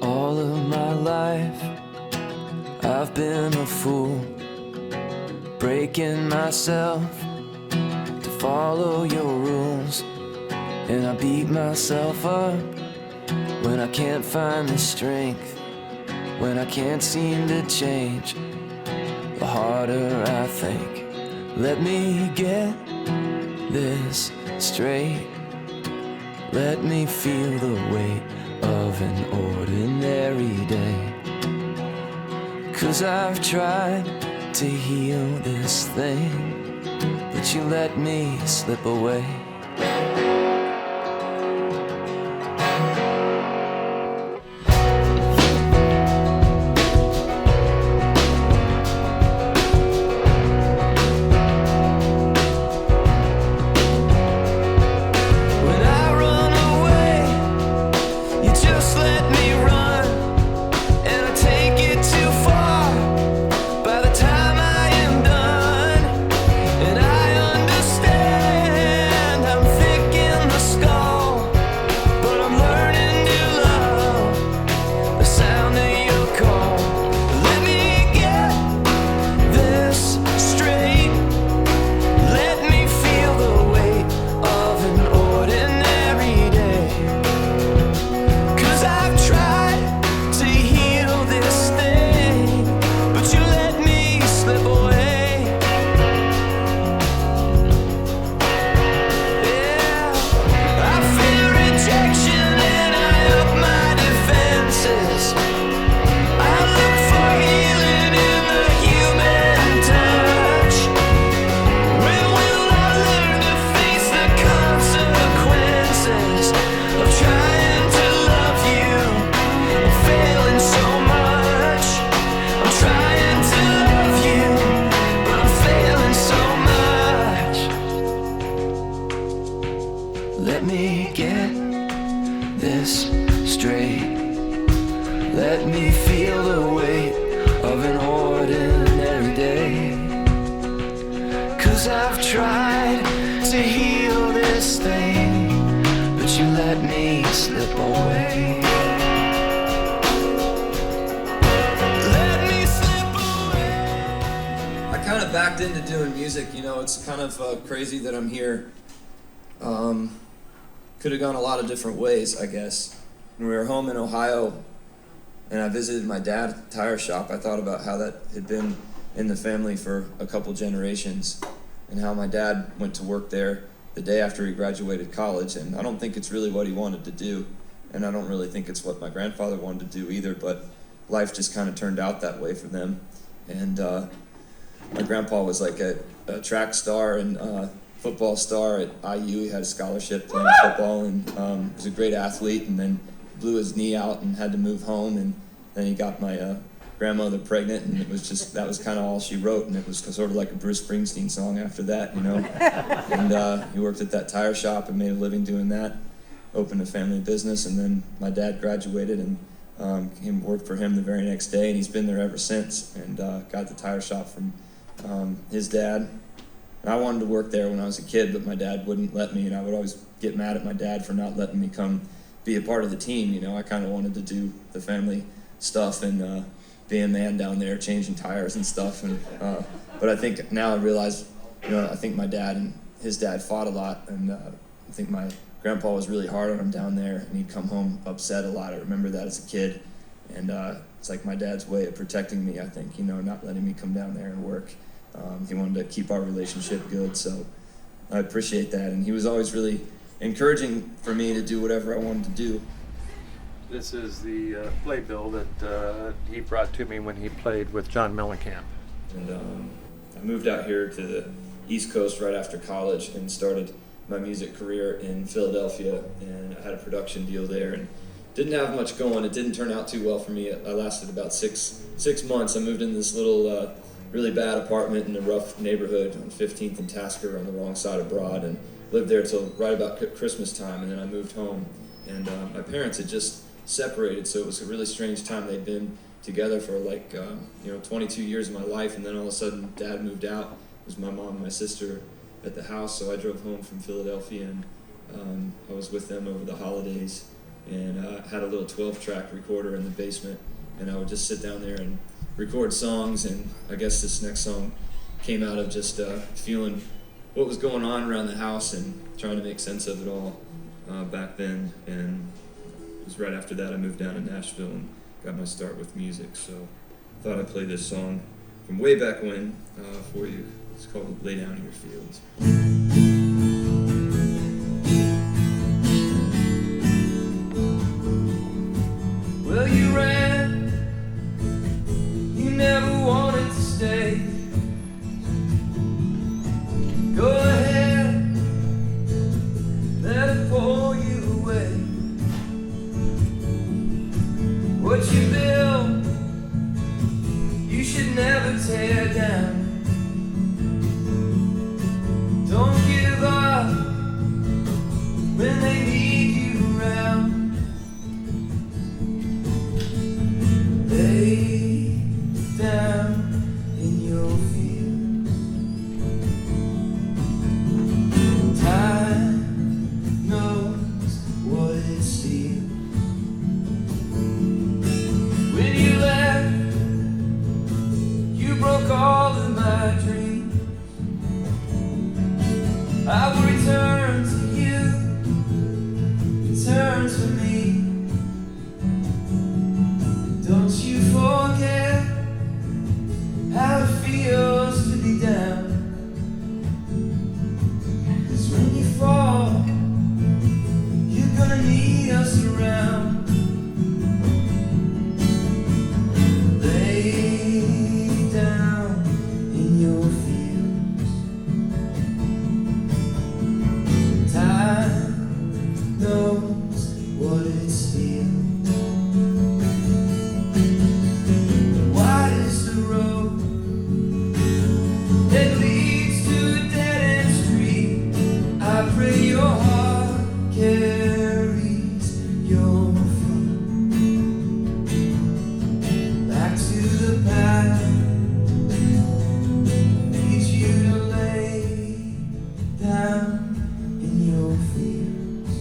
All of my life I've been a fool, breaking myself to follow your rules. And I beat myself up when I can't find the strength, when I can't seem to change. The harder I think, let me get this straight. Let me feel the weight of an ordinary day. 'Cause I've tried to heal this thing, but you let me slip away. Let me get this straight. Let me feel the weight of an ordinary day. 'Cause I've tried to heal this thing, but you let me slip away. Let me slip away. I kind of backed into doing music, you know, it's kind of crazy that I'm here. Could have gone a lot of different ways, I guess. When we were home in Ohio and I visited my dad's tire shop, I thought about how that had been in the family for a couple generations and how my dad went to work there the day after he graduated college, and I don't think it's really what he wanted to do, and I don't really think it's what my grandfather wanted to do either, but life just kind of turned out that way for them. And my grandpa was like a track star and football star at IU. He had a scholarship playing football and was a great athlete, and then blew his knee out and had to move home, and then he got my grandmother pregnant, and it was just, that was kind of all she wrote, and it was sort of like a Bruce Springsteen song after that, you know. And he worked at that tire shop and made a living doing that, opened a family business, and then my dad graduated and came worked for him the very next day, and he's been there ever since, and got the tire shop from his dad. I wanted to work there when I was a kid, but my dad wouldn't let me, and I would always get mad at my dad for not letting me come be a part of the team. You know, I kind of wanted to do the family stuff and be a man down there changing tires and stuff. And but I think now I realize, you know, I think my dad and his dad fought a lot, and I think my grandpa was really hard on him down there, and he'd come home upset a lot. I remember that as a kid, and it's like my dad's way of protecting me, I think, you know, not letting me come down there and work. He wanted to keep our relationship good, so I appreciate that. And he was always really encouraging for me to do whatever I wanted to do. This is the playbill that he brought to me when he played with John Mellencamp. And I moved out here to the East Coast right after college and started my music career in Philadelphia, and I had a production deal there and didn't have much going. It didn't turn out too well for me. I lasted about six months. I moved into this little really bad apartment in a rough neighborhood on 15th and Tasker on the wrong side of Broad, and lived there till right about Christmas time, and then I moved home. And my parents had just separated, so it was a really strange time. They'd been together for like 22 years of my life, and then all of a sudden Dad moved out. It was my mom and my sister at the house, so I drove home from Philadelphia, and I was with them over the holidays, and had a little 12-track recorder in the basement, and I would just sit down there and record songs. And I guess this next song came out of just feeling what was going on around the house and trying to make sense of it all back then. And it was right after that I moved down to Nashville and got my start with music. So I thought I'd play this song from way back when for you. It's called Lay Down in Your Fields. should never tear down. Don't give up when they need you around. Lay down in your fields. Time knows what it steals. When you left, you broke all of my dreams. I will return to you, return to me. Don't you forget how it feels to be down. 'Cause when you fall, you're gonna need us around. Lay down in your fields. Time knows what it steals. Wide is the road that leads to a dead-end street. I pray your heart carries your feet back to the path. Need you to lay down in your fields.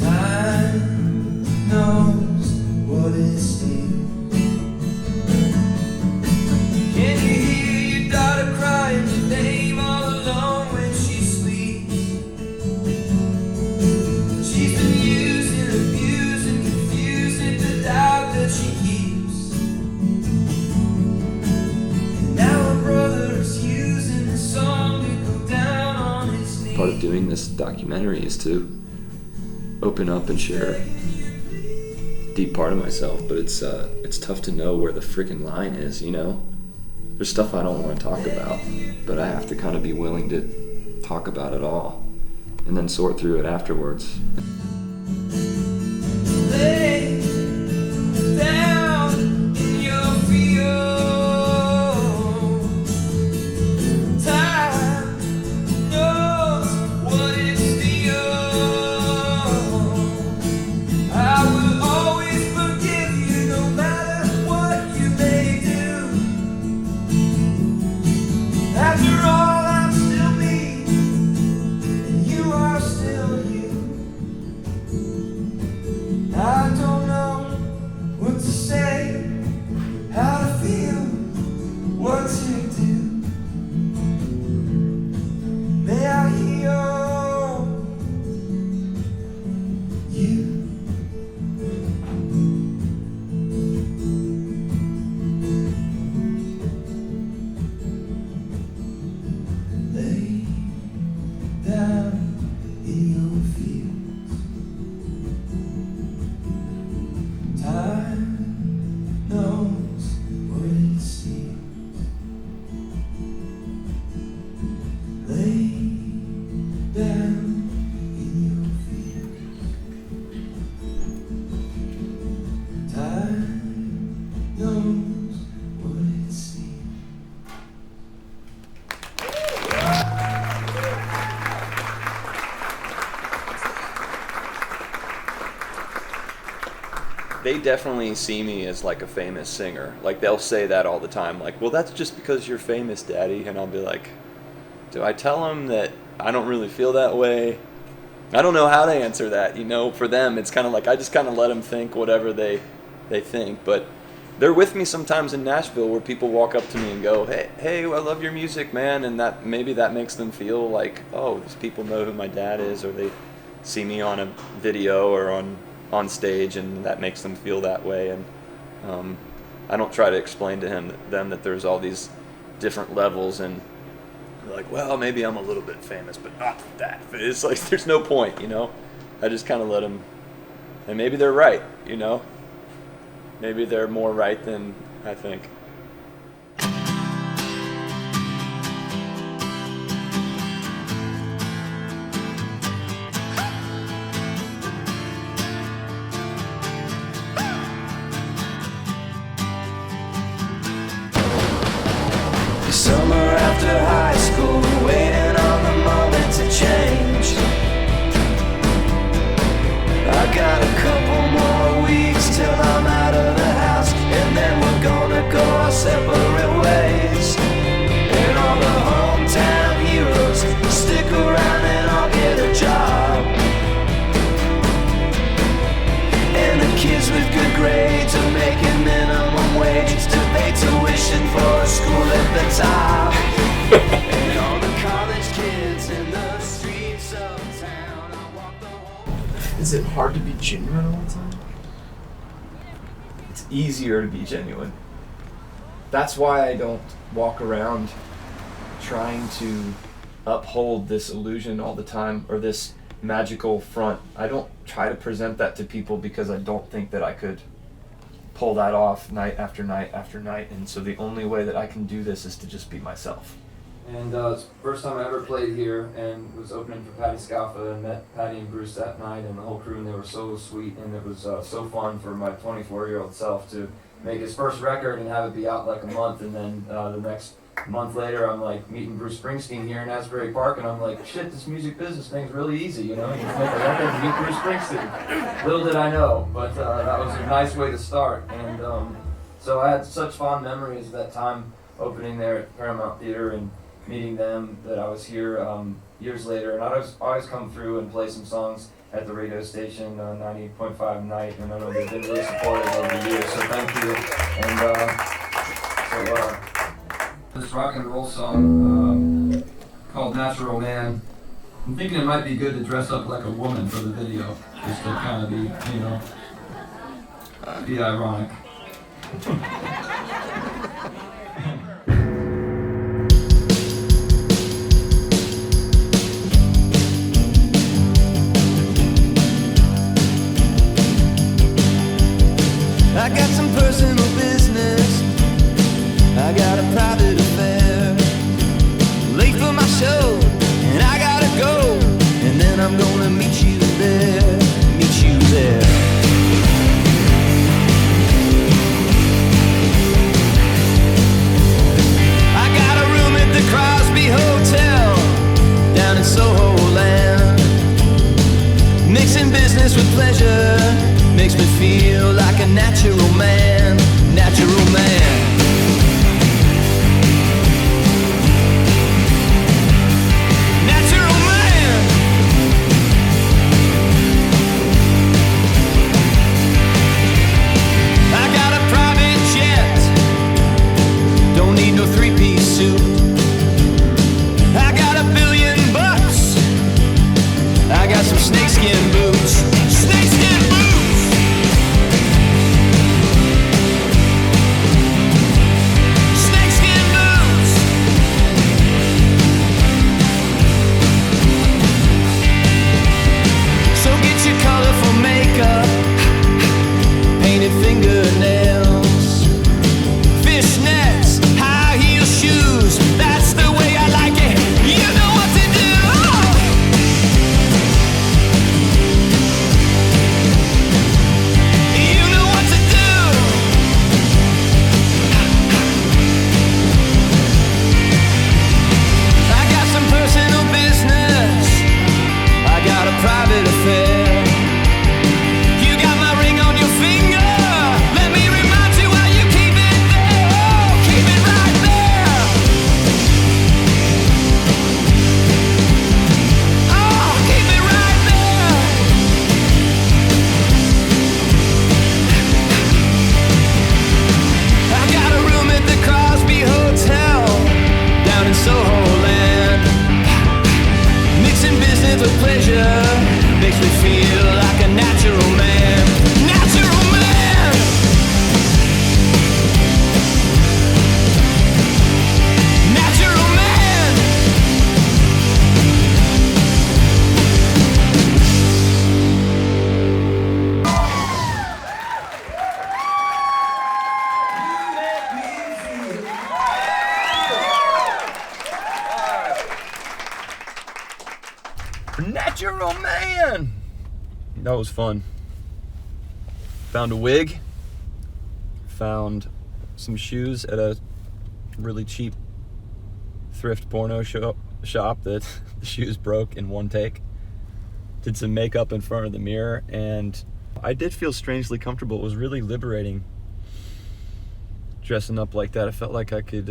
Time knows what it steals. Can you hear your daughter crying your name all alone when she sleeps? She's been using, abusing, confusing the doubt that she keeps. And now her brother is using the song to go down on his knees. Part of doing this documentary is to open up and share a deep part of myself, but it's tough to know where the freaking line is, you know? There's stuff I don't want to talk about, but I have to kind of be willing to talk about it all and then sort through it afterwards. Lay down in your fields. Time knows what it steals. I will always forgive you no matter what you may do. After all, I'm still me, and you are still you. I don't know what to say, how to feel, what to do. May I hear you? Lay down in your fields. Time knows what it seems. Lay down in your fields. Time knows what it seems. They definitely see me as like a famous singer. Like they'll say that all the time. Like, well, that's just because you're famous, Daddy. And I'll be like, do I tell them that I don't really feel that way? I don't know how to answer that. You know, for them, it's kind of like I just kind of let them think whatever they think. But they're with me sometimes in Nashville where people walk up to me and go, hey, I love your music, man. And that maybe that makes them feel like, oh, these people know who my dad is, or they see me on a video or on stage, and that makes them feel that way. And I don't try to explain to them that there's all these different levels, and they're like, well, maybe I'm a little bit famous, but not that. It's like there's no point, you know. I just kind of let them, and maybe they're right, you know. Maybe they're more right than I think. And all the college kids in the streets of town, I walk the hall. Is it hard to be genuine all the time? It's easier to be genuine. That's why I don't walk around trying to uphold this illusion all the time, or this magical front. I don't try to present that to people because I don't think that I could pull that off night after night after night, and so the only way that I can do this is to just be myself. And it's the first time I ever played here, and was opening for Patty Scalfa, and met Patty and Bruce that night and the whole crew, and they were so sweet, and it was so fun for my 24-year-old self to make his first record and have it be out like a month, and then the next month later I'm like meeting Bruce Springsteen here in Asbury Park, and I'm like, shit, this music business thing's really easy, you know? You just make a record and meet Bruce Springsteen. Little did I know, but that was a nice way to start. And so I had such fond memories of that time opening there at Paramount Theater and meeting them, that I was here years later, and I always come through and play some songs at the radio station, 98.5 Night, and I know they've been really supportive over the years, so thank you. And so this rock and roll song called Natural Man, I'm thinking it might be good to dress up like a woman for the video, just to kind of be, you know, be ironic. I got some personal business, I got a private affair, late for my show, and I gotta go, and then I'm gonna meet you there, meet you there. I got a room at the Crosby Hotel, down in Soho Land, mixing business with pleasure, makes me feel like a natural man, natural man. Natural man. I got a private jet, don't need no three-piece suit. I got $1 billion, I got some snakeskin boots, snakeskin boots. Colorful makeup, painted fingernails, fishnets, high heel shoes, that's the way I like it, you know what to do. You know what to do. I got some personal business, I got a private affair. Soho Land, mixing business with pleasure, makes me feel like a natural man, natural man. Natural man. Natural man! That was fun. Found a wig. Found some shoes at a really cheap thrift porno shop that the shoes broke in one take. Did some makeup in front of the mirror, and I did feel strangely comfortable. It was really liberating dressing up like that. I felt like I could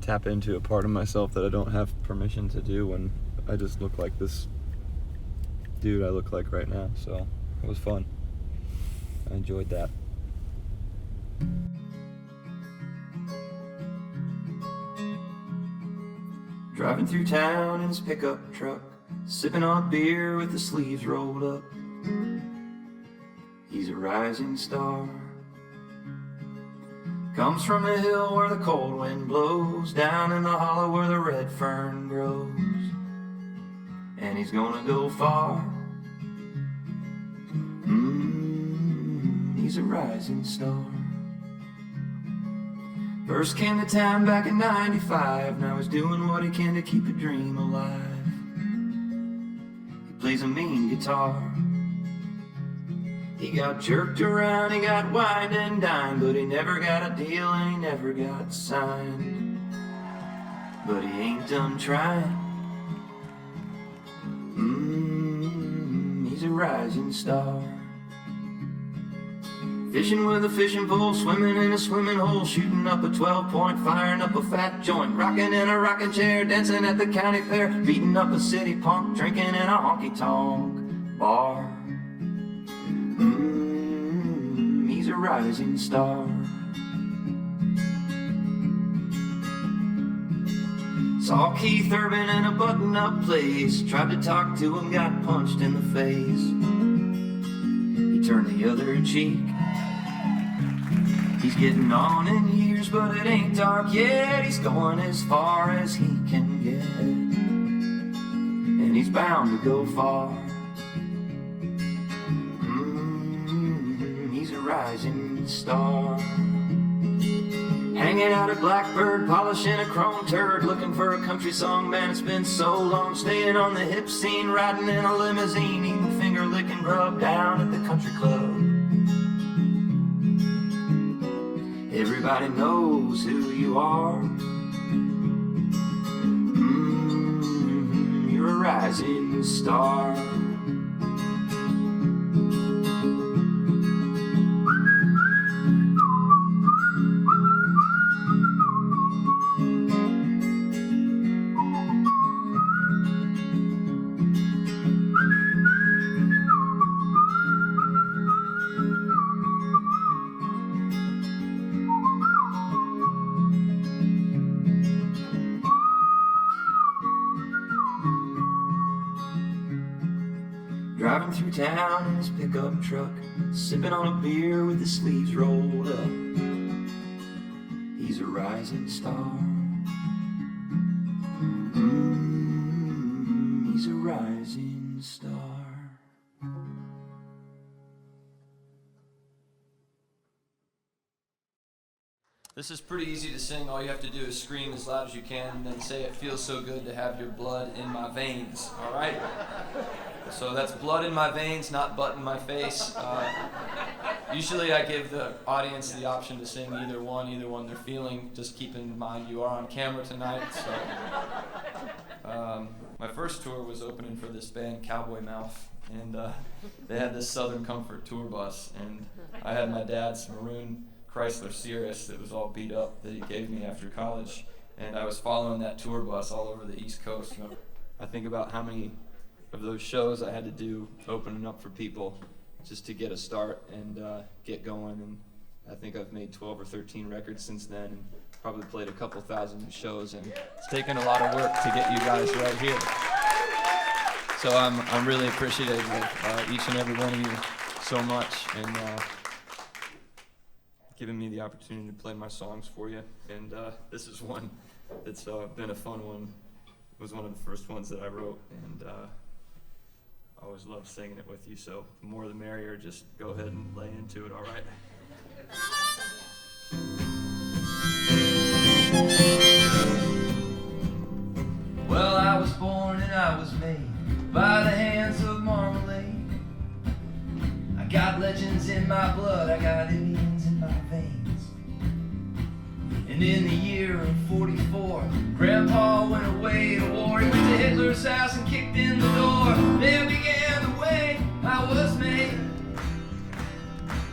tap into a part of myself that I don't have permission to do when I just look like this dude I look like right now. So it was fun. I enjoyed that. Driving through town in his pickup truck, sipping on beer with the sleeves rolled up. He's a rising star. Comes from a hill where the cold wind blows, down in the hollow where the red fern grows. And he's gonna go far. He's a rising star. First came to town back in '95. Now he's doing what he can to keep a dream alive. He plays a mean guitar. He got jerked around, he got wined and dined, but he never got a deal and he never got signed. But he ain't done trying. He's a rising star. Fishing with a fishing pole, swimming in a swimming hole, shooting up a 12-point, firing up a fat joint, rocking in a rocking chair, dancing at the county fair, beating up a city punk, drinking in a honky-tonk bar. He's a rising star. Saw Keith Urban in a button-up place, tried to talk to him, got punched in the face. He turned the other cheek. He's getting on in years, but it ain't dark yet. He's going as far as he can get, and he's bound to go far. He's a rising star. Hanging out at Blackbird, polishing a chrome turd, looking for a country song, man, it's been so long. Staying on the hip scene, riding in a limousine, eating finger-licking grub down at the country club. Everybody knows who you are. You're a rising star. Driving through town in his pickup truck, sipping on a beer with the sleeves rolled up. He's a rising star. He's a rising star. This is pretty easy to sing. All you have to do is scream as loud as you can and then say, "It feels so good to have your blood in my veins." All right? So that's blood in my veins, not butt in my face. Usually I give the audience the option to sing either one they're feeling. Just keep in mind you are on camera tonight. So, my first tour was opening for this band, Cowboy Mouth, and they had this Southern Comfort tour bus, and I had my dad's maroon Chrysler Cirrus that was all beat up that he gave me after college, and I was following that tour bus all over the East Coast. You know, I think about how many of those shows I had to do opening up for people just to get a start and get going, and I think I've made 12 or 13 records since then and probably played a couple thousand shows, and it's taken a lot of work to get you guys right here. So I'm really appreciative of each and every one of you so much, and giving me the opportunity to play my songs for you. And this is one that's been a fun one. It was one of the first ones that I wrote, and I always love singing it with you, so the more the merrier. Just go ahead and lay into it, all right? Well, I was born and I was made by the hands of marmalade. I got legends in my blood, I got Indians in my veins. And in the year of 44, Grandpa went away to war. He went to Hitler's house and kicked in the door. Then began the way I was made.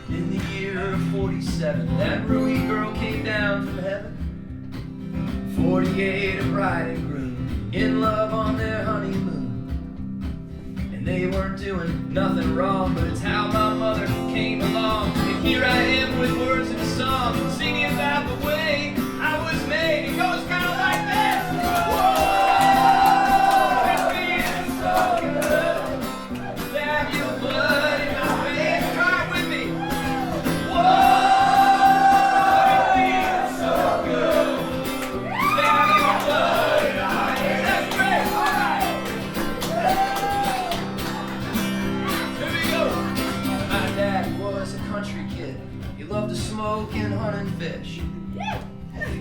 In the year of 47, that Rudy girl came down from heaven. 48, a bride and groom, in love on their honeymoon. And they weren't doing nothing wrong, but it's how my mother came along. And here I am with words in a song, singing about the way I was made. It goes kind of like this. Whoa! and hunting fish.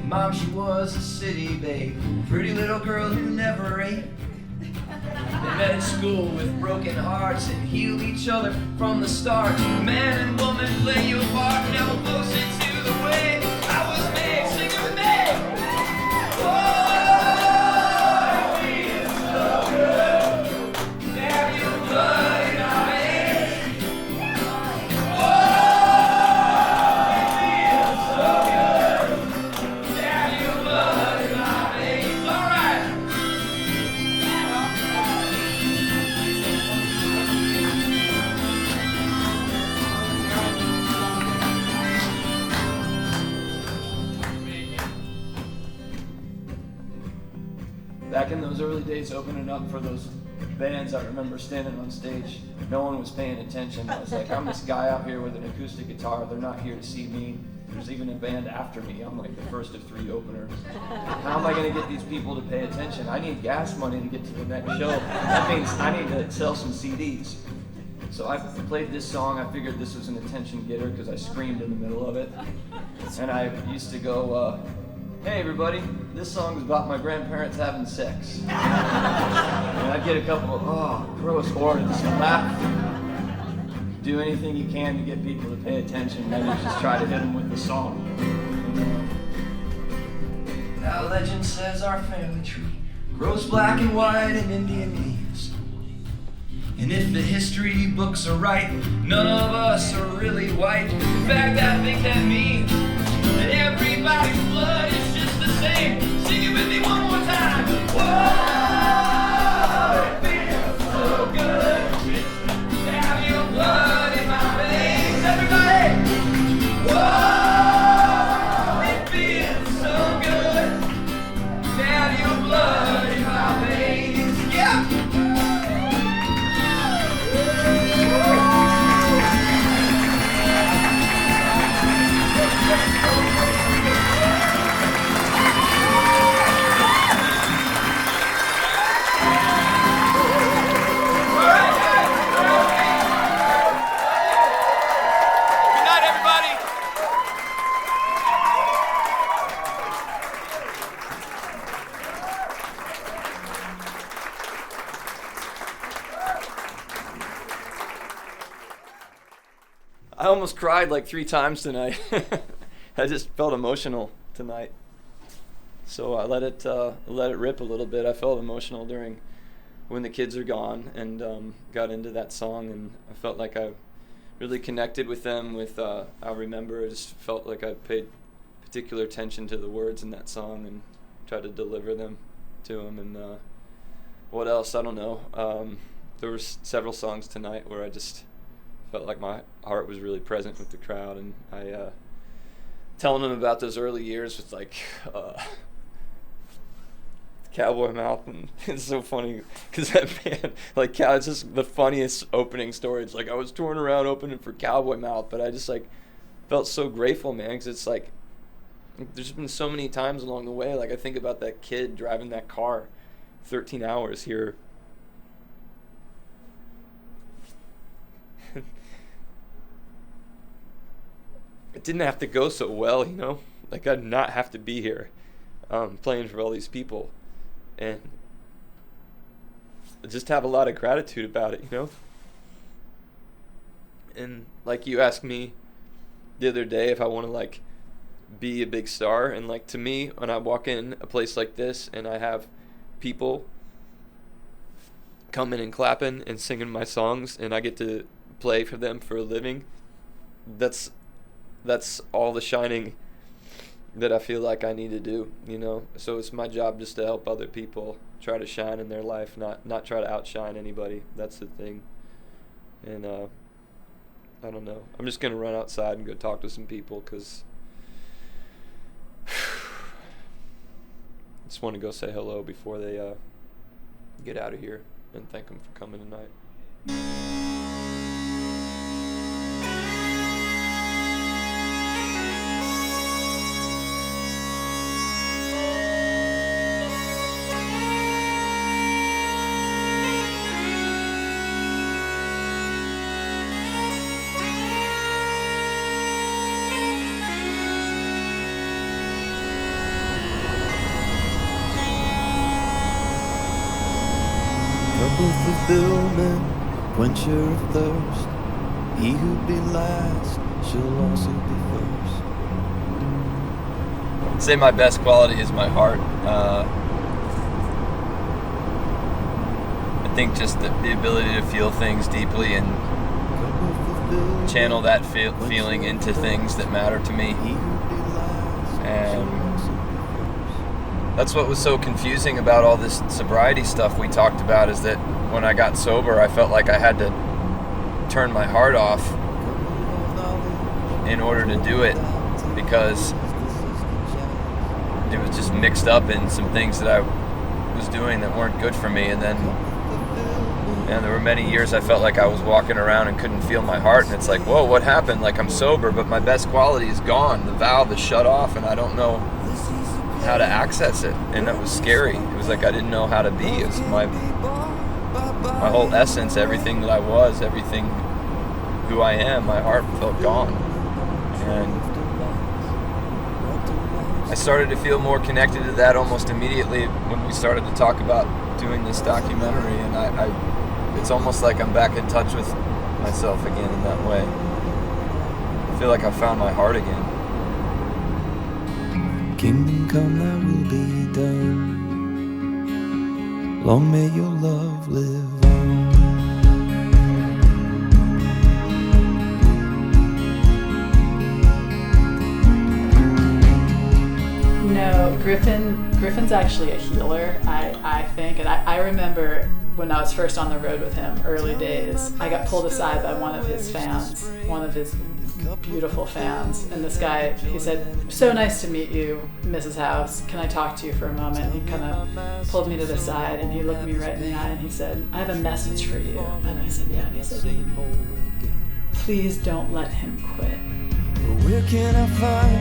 Mom, she was a city babe, pretty little girl who never ate. They met at school with broken hearts and healed each other from the start. Man and woman play your part, now close into the way I was made. Sing it with me! Oh, it feels so good to have your blood in our veins. Oh, it feels so good to have your blood in our veins. All right. Back in those early days opening up for those bands, I remember standing on stage. No one was paying attention. I was like, I'm this guy out here with an acoustic guitar. They're not here to see me. There's even a band after me. I'm like the first of 3 openers. How am I going to get these people to pay attention? I need gas money to get to the next show. That means I need to sell some CDs. So I played this song. I figured this was an attention getter because I screamed in the middle of it. And I used to go, hey everybody, this song is about my grandparents having sex. And I'd get a couple of, oh, gross, or just laugh. Do anything you can to get people to pay attention, maybe just try to hit them with the song. Now legend says our family tree grows black and white in Indian leaves. And if the history books are right, none of us are really white. In fact, I think that means that everybody's blood is just the same. Sing it with me one more time. Whoa, it feels so good to have your blood in my veins. Everybody, whoa, it feels so good to have your blood in my veins. Yeah. I almost cried like 3 times tonight. I just felt emotional tonight. So I let it rip a little bit. I felt emotional during When the Kids Are Gone and got into that song, and I felt like I really connected with them with I Remember. I just felt like I paid particular attention to the words in that song and tried to deliver them to them. And what else? I don't know. There were several songs tonight where I just felt like my heart was really present with the crowd, and I telling them about those early years with like Cowboy Mouth, and it's so funny because that band, like, it's just the funniest opening story. It's like I was touring around opening for Cowboy Mouth, but I just like felt so grateful, man, because it's like there's been so many times along the way. Like I think about that kid driving that car 13 hours here. It didn't have to go so well, you know? Like, I'd not have to be here playing for all these people. And I just have a lot of gratitude about it, you know? And, like, you asked me the other day if I want to, like, be a big star. And, like, to me, when I walk in a place like this and I have people coming and clapping and singing my songs and I get to play for them for a living, that's all the shining that I feel like I need to do, you know? So it's my job just to help other people try to shine in their life, not try to outshine anybody. That's the thing. And I don't know. I'm just going to run outside and go talk to some people because I just want to go say hello before they get out of here, and thank them for coming tonight. of fulfillment, quencher of thirst. He who be last shall also be first. I'd say my best quality is my heart. I think just the ability to feel things deeply and channel that feeling into things that matter to me. And that's what was so confusing about all this sobriety stuff we talked about, is that when I got sober, I felt like I had to turn my heart off in order to do it, because it was just mixed up in some things that I was doing that weren't good for me. And then there were many years I felt like I was walking around and couldn't feel my heart, and it's like, whoa, what happened? Like, I'm sober, but my best quality is gone. The valve is shut off, and I don't know how to access it. And that was scary. It was like I didn't know how to be. It was my whole essence, everything that I was, everything who I am, my heart felt gone. And I started to feel more connected to that almost immediately when we started to talk about doing this documentary, and I it's almost like I'm back in touch with myself again in that way. I feel like I found my heart again. Kingdom come, thy will be done. Long may your love live on. No, Griffin's actually a healer, I think. And I remember when I was first on the road with him, early days, I got pulled aside by one of his fans, one of his beautiful fans. And this guy, he said, "So nice to meet you, Mrs. House. Can I talk to you for a moment?" He kind of pulled me to the side and he looked me right in the eye and he said, "I have a message for you." And I said, "Yeah." And he said, "Please don't let him quit." Where can I find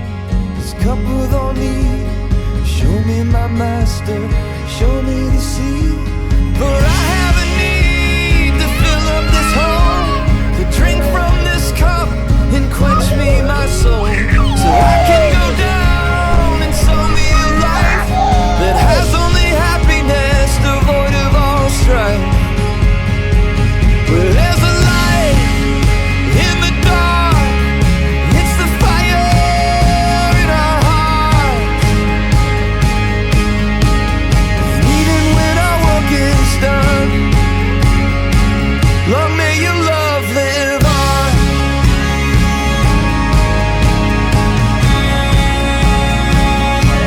this cup with all need? Show me my master, show me the sea. For I have a need to fill up this hole, to drink from this cup and quench me my soul, so I can go down and show me a life that has only happiness, devoid of all strife. Where there's a light in the dark, it's the fire in our hearts. And even when our work is done, long may your love live on.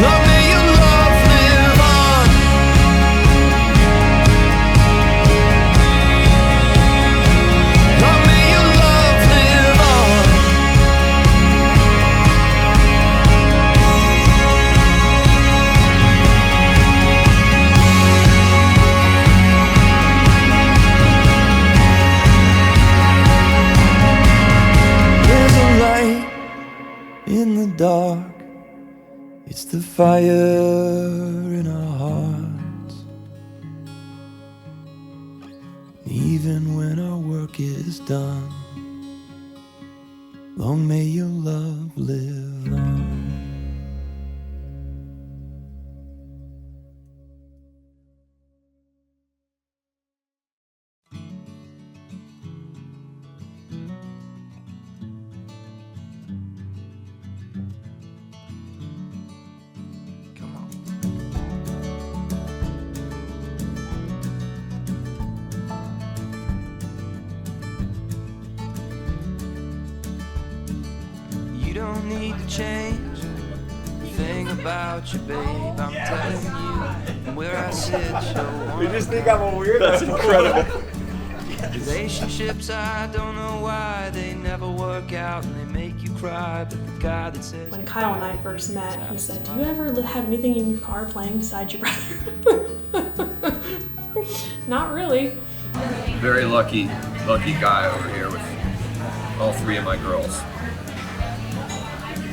Long may your love live on. Long may your love live on. There's a light in the dark, it's the fire in our hearts. Even when our work is done, long may your love live on. You don't need to change a thing about you, babe. I'm telling you, where I sit, show You just think I'm a weirdo? That's incredible. Relationships, I don't know why they never work out and they make you cry, but the guy that says When Kyle and I first met, he said, "Do you ever have anything in your car playing besides your brother?" Not really. Very lucky guy over here with all three of my girls.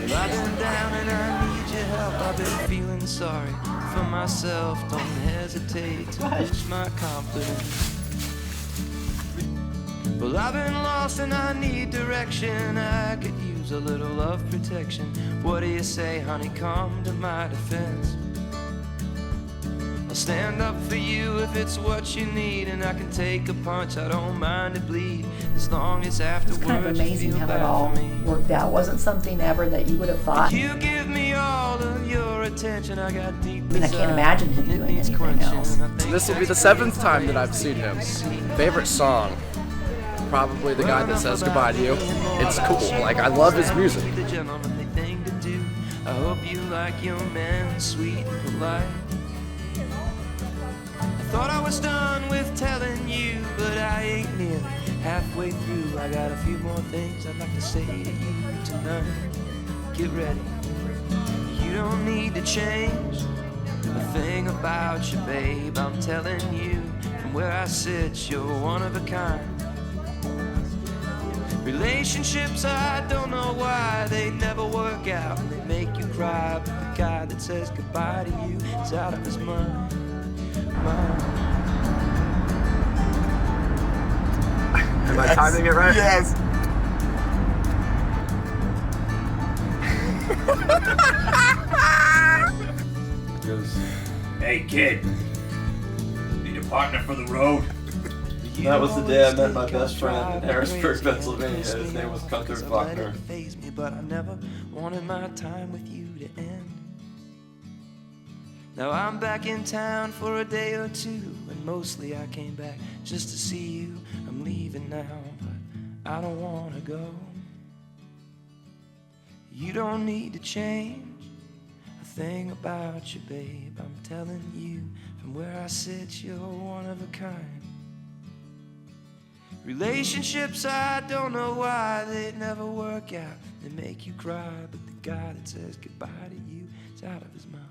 Well, I've been down and I need your help. I've been feeling sorry for myself. Don't hesitate to boost my confidence. Well, I've been lost and I need direction. I could use a little love protection. What do you say, honey? Come to my defense. I'll stand up for you if it's what you need, and I can take a punch, I don't mind to bleed, as long as afterwards It's kind of you amazing feel how it bad all for me. worked out. Wasn't something ever that you would have thought. You give me all of your attention, I got deep I mean, I can't imagine him doing anything else. This will be the 7th time that I've seen him. Favorite song? Probably The Guy That Says Goodbye to You. It's cool. Like, I love his music. I hope you like your man, sweet and polite. I thought I was done with telling you, but I ain't nearly halfway through. I got a few more things I'd like to say to you tonight. Get ready. You don't need to change a thing about you, babe. I'm telling you, from where I sit, you're one of a kind. Relationships, I don't know why they never work out, and they make you cry, but the guy that says goodbye to you is out of his mind. Am I timing it right? Yes. Goes, hey kid, need a partner for the road? That was the day I met my best friend in Harrisburg, Pennsylvania. His name was Gunther Faulkner. But I never wanted my time with you to end. Now I'm back in town for a day or two, and mostly I came back just to see you. I'm leaving now, but I don't want to go. You don't need to change a thing about you, babe. I'm telling you, from where I sit, you're one of a kind. Relationships, I don't know why they never work out. They make you cry, but the guy that says goodbye to you is out of his mind.